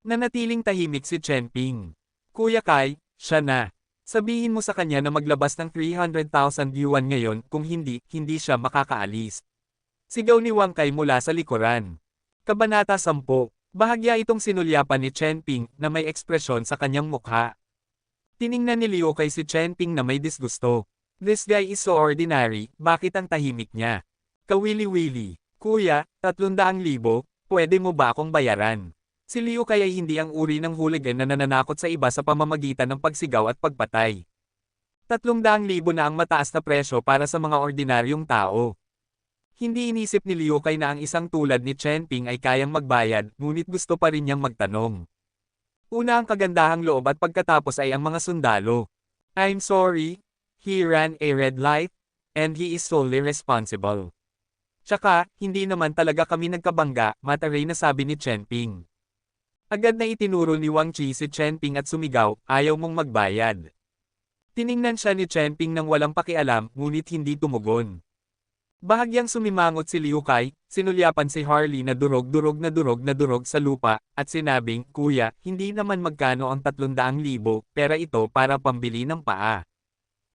Nanatiling tahimik si Chen Ping. Kuya Kai, siya na. Sabihin mo sa kanya na maglabas ng 300,000 yuan ngayon, kung hindi, hindi siya makakaalis. Sigaw ni Wang Kai mula sa likuran. Kabanata 10. Bahagya itong sinulyapan ni Chen Ping, na may ekspresyon sa kanyang mukha. Tiningnan ni Liu Kai si Chen Ping na may disgusto. This guy is so ordinary, bakit ang tahimik niya? Kawili-wili. Kuya, 300,000, pwede mo ba akong bayaran? Si Liu Kai ay hindi ang uri ng hooligan na nananakot sa iba sa pamamagitan ng pagsigaw at pagpatay. 300,000 na ang mataas na presyo para sa mga ordinaryong tao. Hindi inisip ni Liu Kai na ang isang tulad ni Chen Ping ay kayang magbayad, ngunit gusto pa rin niyang magtanong. Una ang kagandahang loob at pagkatapos ay ang mga sundalo. I'm sorry, he ran a red light, and he is solely responsible. Tsaka, hindi naman talaga kami nagkabangga, mataray na sabi ni Chen Ping. Agad na itinuro ni Wang Qi si Chen Ping at sumigaw, ayaw mong magbayad. Tiningnan siya ni Chen Ping nang walang pakialam, ngunit hindi tumugon. Bahagyang sumimangot si Liu Kai, sinulyapan si Harley na durog sa lupa, at sinabing, Kuya, hindi naman magkano ang 300,000, pera ito para pambili ng paa.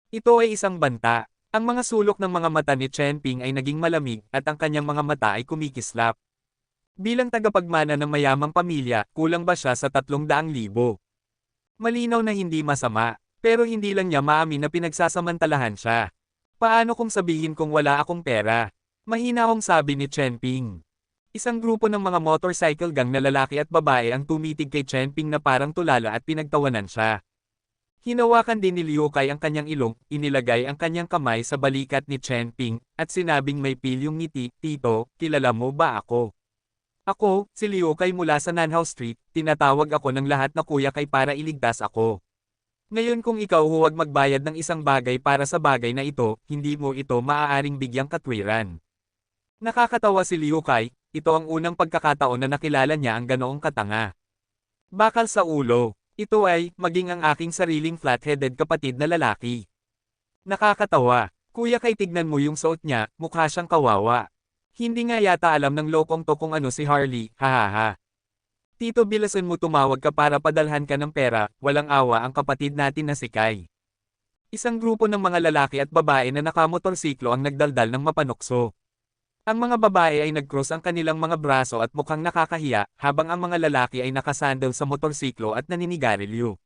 Ito ay isang banta. Ang mga sulok ng mga mata ni Chen Ping ay naging malamig, at ang kanyang mga mata ay kumikislap. Bilang tagapagmana ng mayamang pamilya, kulang ba siya sa 300,000? Malinaw na hindi masama, pero hindi lang niya maamin na pinagsasamantalahan siya. Paano kung sabihin kong wala akong pera? Mahinahong sabi ni Chen Ping. Isang grupo ng mga motorcycle gang na lalaki at babae ang tumitig kay Chen Ping na parang tulala at pinagtawanan siya. Hinawakan din ni Liu Kai ang kanyang ilong, inilagay ang kanyang kamay sa balikat ni Chen Ping, at sinabing may pilyong ngiti, Tito, kilala mo ba ako? Ako, si Liu Kai mula sa Nanhao Street, tinatawag ako ng lahat na Kuya Kai para iligtas ako. Ngayon kung ikaw huwag magbayad ng isang bagay para sa bagay na ito, hindi mo ito maaaring bigyang katwiran. Nakakatawa si Liu Kai, ito ang unang pagkakataon na nakilala niya ang ganoong katanga. Bakal sa ulo, ito ay, maging ang aking sariling flat-headed kapatid na lalaki. Nakakatawa, Kuya Kai tignan mo yung suot niya, mukha siyang kawawa. Hindi nga yata alam ng lokong to kung ano si Harley, hahaha. Tito bilasan mo tumawag ka para padalhan ka ng pera, walang awa ang kapatid natin na si Kai. Isang grupo ng mga lalaki at babae na nakamotorsiklo ang nagdaldal ng mapanukso. Ang mga babae ay nag-cross ang kanilang mga braso at mukhang nakakahiya, habang ang mga lalaki ay nakasandal sa motorsiklo at naninigarilyo.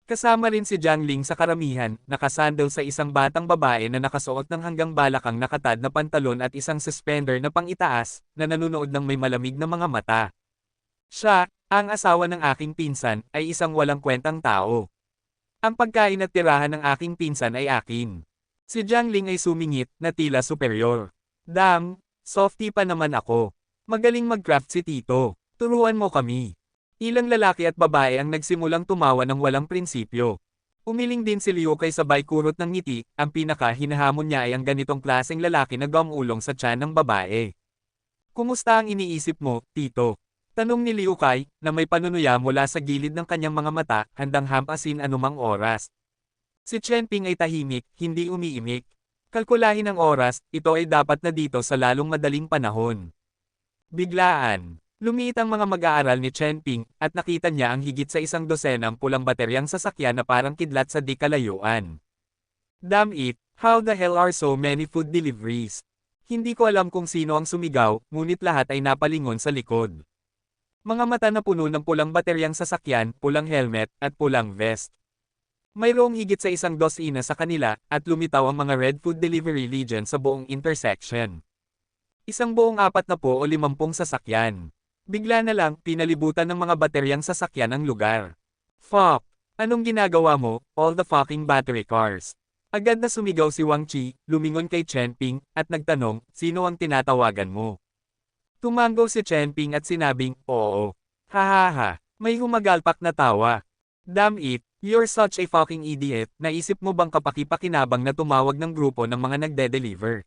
Kasama rin si Jiang Ling sa karamihan, nakasandal sa isang batang babae na nakasuot ng hanggang balakang nakatad na pantalon at isang suspender na pang-itaas, na nanunood ng may malamig na mga mata. Siya, ang asawa ng aking pinsan, ay isang walang kwentang tao. Ang pagkain at tirahan ng aking pinsan ay akin. Si Jiang Ling ay sumingit, na tila superior. Damn, softy pa naman ako. Magaling mag-craft si Tito. Turuan mo kami. Ilang lalaki at babae ang nagsimulang tumawa ng walang prinsipyo. Umiling din si Liu Kai sabay kurot ng ngiti, ang pinaka-hinahamon niya ay ang ganitong klaseng lalaki na gumulong sa tiyan ng babae. Kumusta ang iniisip mo, Tito? Tanong ni Liu Kai, na may panunuya mula sa gilid ng kanyang mga mata, handang hampasin anumang oras. Si Chen Ping ay tahimik, hindi umiimik. Kalkulahin ang oras, ito ay dapat na dito sa lalong madaling panahon. Biglaan, lumiit ang mga mag-aaral ni Chen Ping, at nakita niya ang higit sa 100 pulang bateryang sasakyan na parang kidlat sa di kalayuan. Damn it, how the hell are so many food deliveries? Hindi ko alam kung sino ang sumigaw, ngunit lahat ay napalingon sa likod. Mga mata na puno ng pulang bateryang sasakyan, pulang helmet, at pulang vest. Mayroong higit sa 100 sa kanila, at lumitaw ang mga Red Food Delivery Legion sa buong intersection. Isang buong 40 o 50 sasakyan. Bigla na lang, pinalibutan ng mga bateryang sasakyan ang lugar. Fuck! Anong ginagawa mo, all the fucking battery cars? Agad na sumigaw si Wang Chi, lumingon kay Chen Ping, at nagtanong, sino ang tinatawagan mo? Tumango si Chen Ping at sinabing, oo. Hahaha, may humagalpak na tawa. Damn it, you're such a fucking idiot, naisip mo bang kapaki-pakinabang na tumawag ng grupo ng mga nagde-deliver?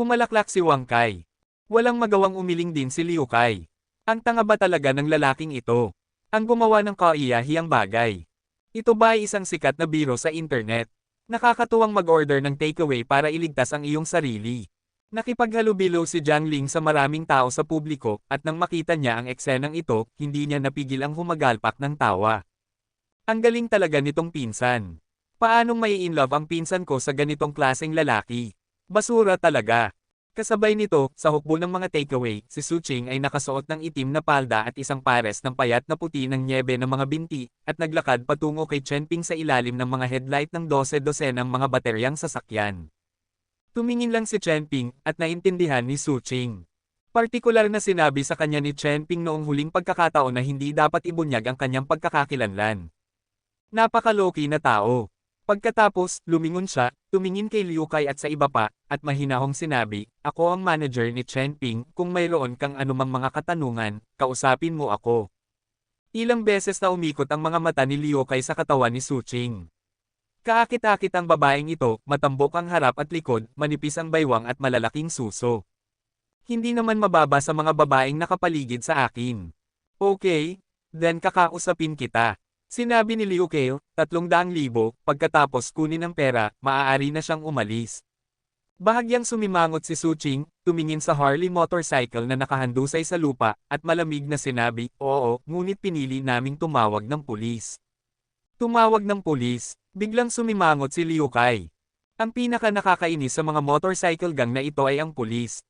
Humalaklak si Wang Kai. Walang magawang umiling din si Liu Kai. Ang tanga ba talaga ng lalaking ito? Ang gumawa ng kaiyahiyang bagay. Ito ba ay isang sikat na biro sa internet? Nakakatuwang mag-order ng takeaway para iligtas ang iyong sarili. Nakipaghalubilo si Jiang Ling sa maraming tao sa publiko, at nang makita niya ang eksenang ito, hindi niya napigil ang humagalpak ng tawa. Ang galing talaga nitong pinsan. Paanong may in love ang pinsan ko sa ganitong klaseng lalaki? Basura talaga. Kasabay nito, sa hukbo ng mga takeaway, si Su Qing ay nakasuot ng itim na palda at isang pares ng payat na puti ng nyebe ng mga binti, at naglakad patungo kay Chen Ping sa ilalim ng mga headlight ng 12 ng mga bateryang sasakyan. Tumingin lang si Chen Ping, at naintindihan ni Su Qing. Partikular na sinabi sa kanya ni Chen Ping noong huling pagkakataon na hindi dapat ibunyag ang kanyang pagkakakilanlan. Napakaloki na tao. Pagkatapos, lumingon siya, tumingin kay Liu Kai at sa iba pa, at mahinahong sinabi, ako ang manager ni Chen Ping, kung mayroon kang anumang mga katanungan, kausapin mo ako. Ilang beses na umikot ang mga mata ni Liu Kai sa katawan ni Su Qing. Kaakit-akit ang babaeng ito, matambok ang harap at likod, manipis ang baywang at malalaking suso. Hindi naman mababa sa mga babaeng nakapaligid sa akin. Okay, then kakausapin kita. Sinabi ni Liu Kai, 300,000, pagkatapos kunin ang pera, maaari na siyang umalis. Bahagyang sumimangot si Su Qing, tumingin sa Harley motorcycle na nakahandusay sa lupa, at malamig na sinabi, oo, ngunit pinili naming tumawag ng pulis. Tumawag ng pulis, biglang sumimangot si Liu Kai. Ang pinaka nakakainis sa mga motorcycle gang na ito ay ang pulis.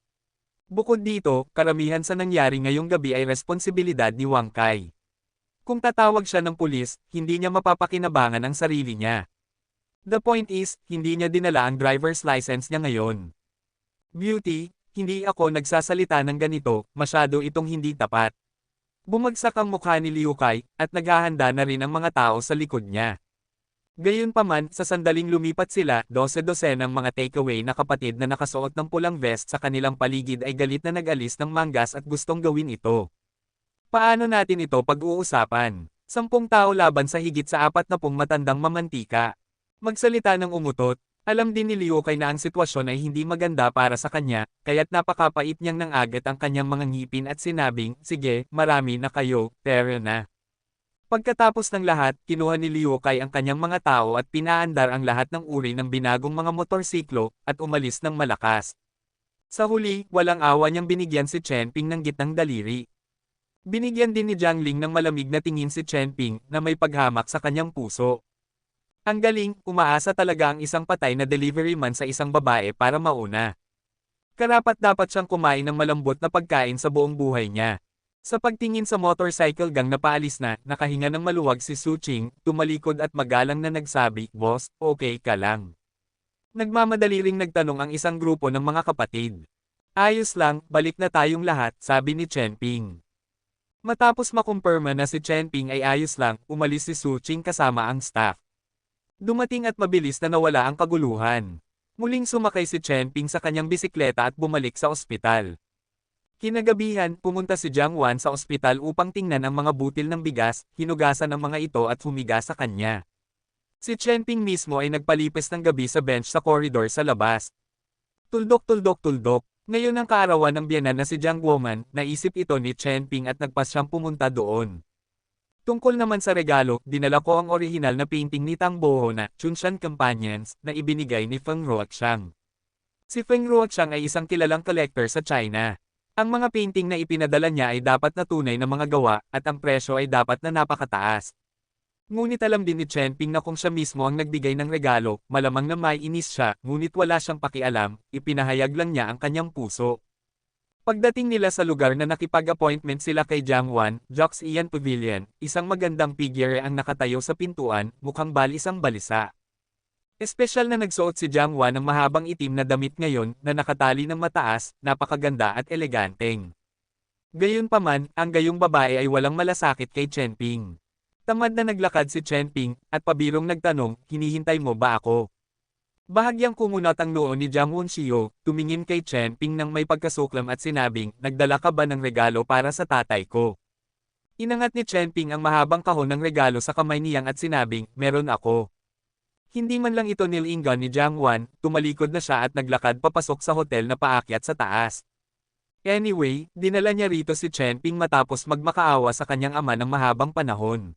Bukod dito, karamihan sa nangyari ngayong gabi ay responsibilidad ni Wang Kai. Kung tatawag siya ng pulis, hindi niya mapapakinabangan ang sarili niya. The point is, hindi niya dinala ang driver's license niya ngayon. Beauty, hindi ako nagsasalita ng ganito, masyado itong hindi tapat. Bumagsak ang mukha ni Liu Kai, at naghahanda na rin ang mga tao sa likod niya. Gayunpaman, sa sandaling lumipat sila, 12 ng mga takeaway na kapatid na nakasuot ng pulang vest sa kanilang paligid ay galit na nag-alis ng manggas at gustong gawin ito. Paano natin ito pag-uusapan? 10 tao laban sa higit sa 40 matandang mamantika. Magsalita ng umutot, alam din ni Liu Kai na ang sitwasyon ay hindi maganda para sa kanya, kaya't napakapait niyang nang agad ang kanyang mga ngipin at sinabing, sige, marami na kayo, pero na. Pagkatapos ng lahat, kinuha ni Liu Kai ang kanyang mga tao at pinaandar ang lahat ng uri ng binagong mga motorsiklo, at umalis ng malakas. Sa huli, walang awa niyang binigyan si Chen Ping ng gitnang daliri. Binigyan din ni Jiang Ling ng malamig na tingin si Chen Ping, na may paghamak sa kanyang puso. Ang galing, umaasa talaga ang isang patay na delivery man sa isang babae para mauna. Karapat-dapat siyang kumain ng malambot na pagkain sa buong buhay niya. Sa pagtingin sa motorcycle gang na paalis na, nakahinga ng maluwag si Su Qing, tumalikod at magalang na nagsabi, boss, okay ka lang. Nagmamadali ring nagtanong ang isang grupo ng mga kapatid. Ayos lang, balik na tayong lahat, sabi ni Chen Ping. Matapos makumpirma na si Chen Ping ay ayos lang, umalis si Su Qing kasama ang staff. Dumating at mabilis na nawala ang kaguluhan. Muling sumakay si Chen Ping sa kanyang bisikleta at bumalik sa ospital. Kinagabihan, pumunta si Jiang Wan sa ospital upang tingnan ang mga butil ng bigas, hinugasan ang mga ito at humiga sa kanya. Si Chen Ping mismo ay nagpalipis ng gabi sa bench sa koridor sa labas. Tuldok-tuldok-tuldok. Ngayon ang kaarawan ng biyenan na si Jiang Guoman, naisip ito ni Chen Ping at nagpas siyang pumunta doon. Tungkol naman sa regalo, dinala ko ang orihinal na painting ni Tang Boho na Chunshan Companions na ibinigay ni Feng Ruoxiang. Si Feng Ruoxiang ay isang kilalang collector sa China. Ang mga painting na ipinadala niya ay dapat na tunay na mga gawa at ang presyo ay dapat na napakataas. Ngunit alam din ni Chen Ping na kung siya mismo ang nagbigay ng regalo, malamang na may inis siya, ngunit wala siyang pakialam, ipinahayag lang niya ang kanyang puso. Pagdating nila sa lugar na nakipag-appointment sila kay Jiang Wan, Jocks Ian Pavilion, isang magandang figure ang nakatayo sa pintuan, mukhang balisang balisa. Espesyal na nagsuot si Jiang Wan ng mahabang itim na damit ngayon, na nakatali ng mataas, napakaganda at eleganteng. Gayunpaman, ang gayong babae ay walang malasakit kay Chen Ping. Tamad na naglakad si Chen Ping, at pabirong nagtanong, hinihintay mo ba ako? Bahagyang kumunot ang noo ni Jiang Wenxiu, tumingin kay Chen Ping nang may pagkasuklam at sinabing, nagdala ka ba ng regalo para sa tatay ko? Inangat ni Chen Ping ang mahabang kahon ng regalo sa kamay niyang at sinabing, meron ako. Hindi man lang ito nilingan ni Jiang Wan, tumalikod na siya at naglakad papasok sa hotel na paakyat sa taas. Anyway, dinala niya rito si Chen Ping matapos magmakaawa sa kanyang ama ng mahabang panahon.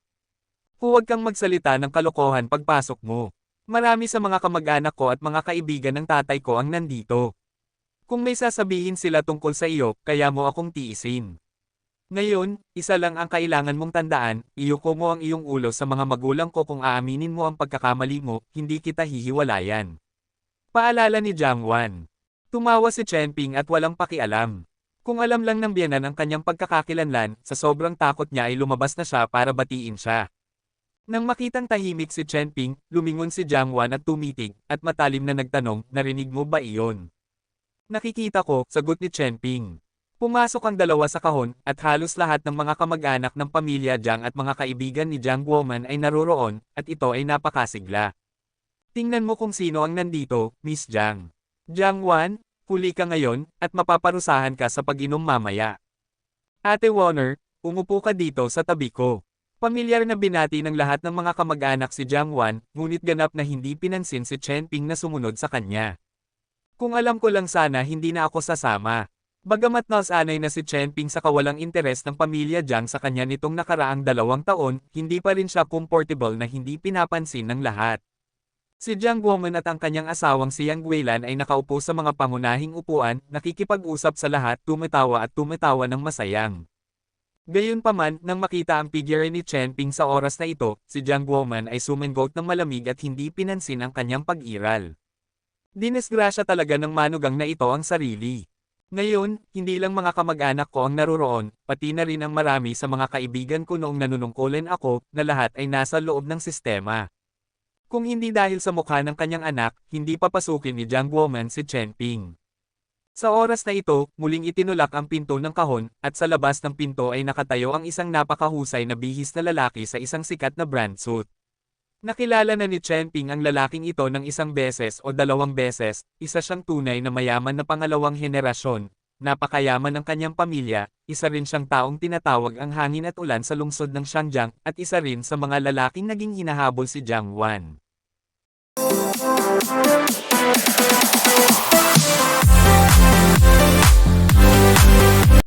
Huwag kang magsalita ng kalokohan pagpasok mo. Marami sa mga kamag-anak ko at mga kaibigan ng tatay ko ang nandito. Kung may sasabihin sila tungkol sa iyo, kaya mo akong tiisin. Ngayon, isa lang ang kailangan mong tandaan, iyuko mo ang iyong ulo sa mga magulang ko kung aaminin mo ang pagkakamali mo, hindi kita hihiwalayan. Paalala ni Jiang Wan. Tumawa si Chen Ping at walang pakialam. Kung alam lang ng biyenan ang kanyang pagkakakilanlan, sa sobrang takot niya ay lumabas na siya para batiin siya. Nang makitang tahimik si Chen Ping, lumingon si Jiang Wan at tumitig, at matalim na nagtanong, narinig mo ba iyon? Nakikita ko, sagot ni Chen Ping. Pumasok ang dalawa sa kahon, at halos lahat ng mga kamag-anak ng pamilya Jiang at mga kaibigan ni Jiang Guoman ay naroroon, at ito ay napakasigla. Tingnan mo kung sino ang nandito, Miss Jiang. Jiang Wan, huli ka ngayon, at mapaparusahan ka sa pag-inom mamaya. Ate Warner, umupo ka dito sa tabi ko. Pamilyar na binati ng lahat ng mga kamag-anak si Jiang Wan, ngunit ganap na hindi pinansin si Chen Ping na sumunod sa kanya. Kung alam ko lang sana hindi na ako sasama. Bagamat nasanay na si Chen Ping sa kawalang interes ng pamilya Jiang sa kanya nitong nakaraang 2 taon, hindi pa rin siya comfortable na hindi pinapansin ng lahat. Si Jiang Guoman at ang kanyang asawang si Yang Guilan ay nakaupo sa mga pangunahing upuan, nakikipag-usap sa lahat, tumatawa ng masayang. Gayunpaman, nang makita ang figure ni Chen Ping sa oras na ito, si Jiang Guoman ay sumingot ng malamig at hindi pinansin ang kanyang pag-iral. Dinesgrasya talaga ng manugang na ito ang sarili. Ngayon, hindi lang mga kamag-anak ko ang naroroon, pati na rin ang marami sa mga kaibigan ko noong nanunungkulan ako, na lahat ay nasa loob ng sistema. Kung hindi dahil sa mukha ng kanyang anak, hindi papasukin ni Jiang Guoman si Chen Ping. Sa oras na ito, muling itinulak ang pinto ng kahon, at sa labas ng pinto ay nakatayo ang isang napakahusay na bihis na lalaki sa isang sikat na brand suit. Nakilala na ni Chen Ping ang lalaking ito ng 1 beses o 2 beses, isa siyang tunay na mayaman na pangalawang henerasyon, napakayaman ng kanyang pamilya, isa rin siyang taong tinatawag ang hangin at ulan sa lungsod ng Xiangjiang, at isa rin sa mga lalaking naging hinahabol si Jiang Wan.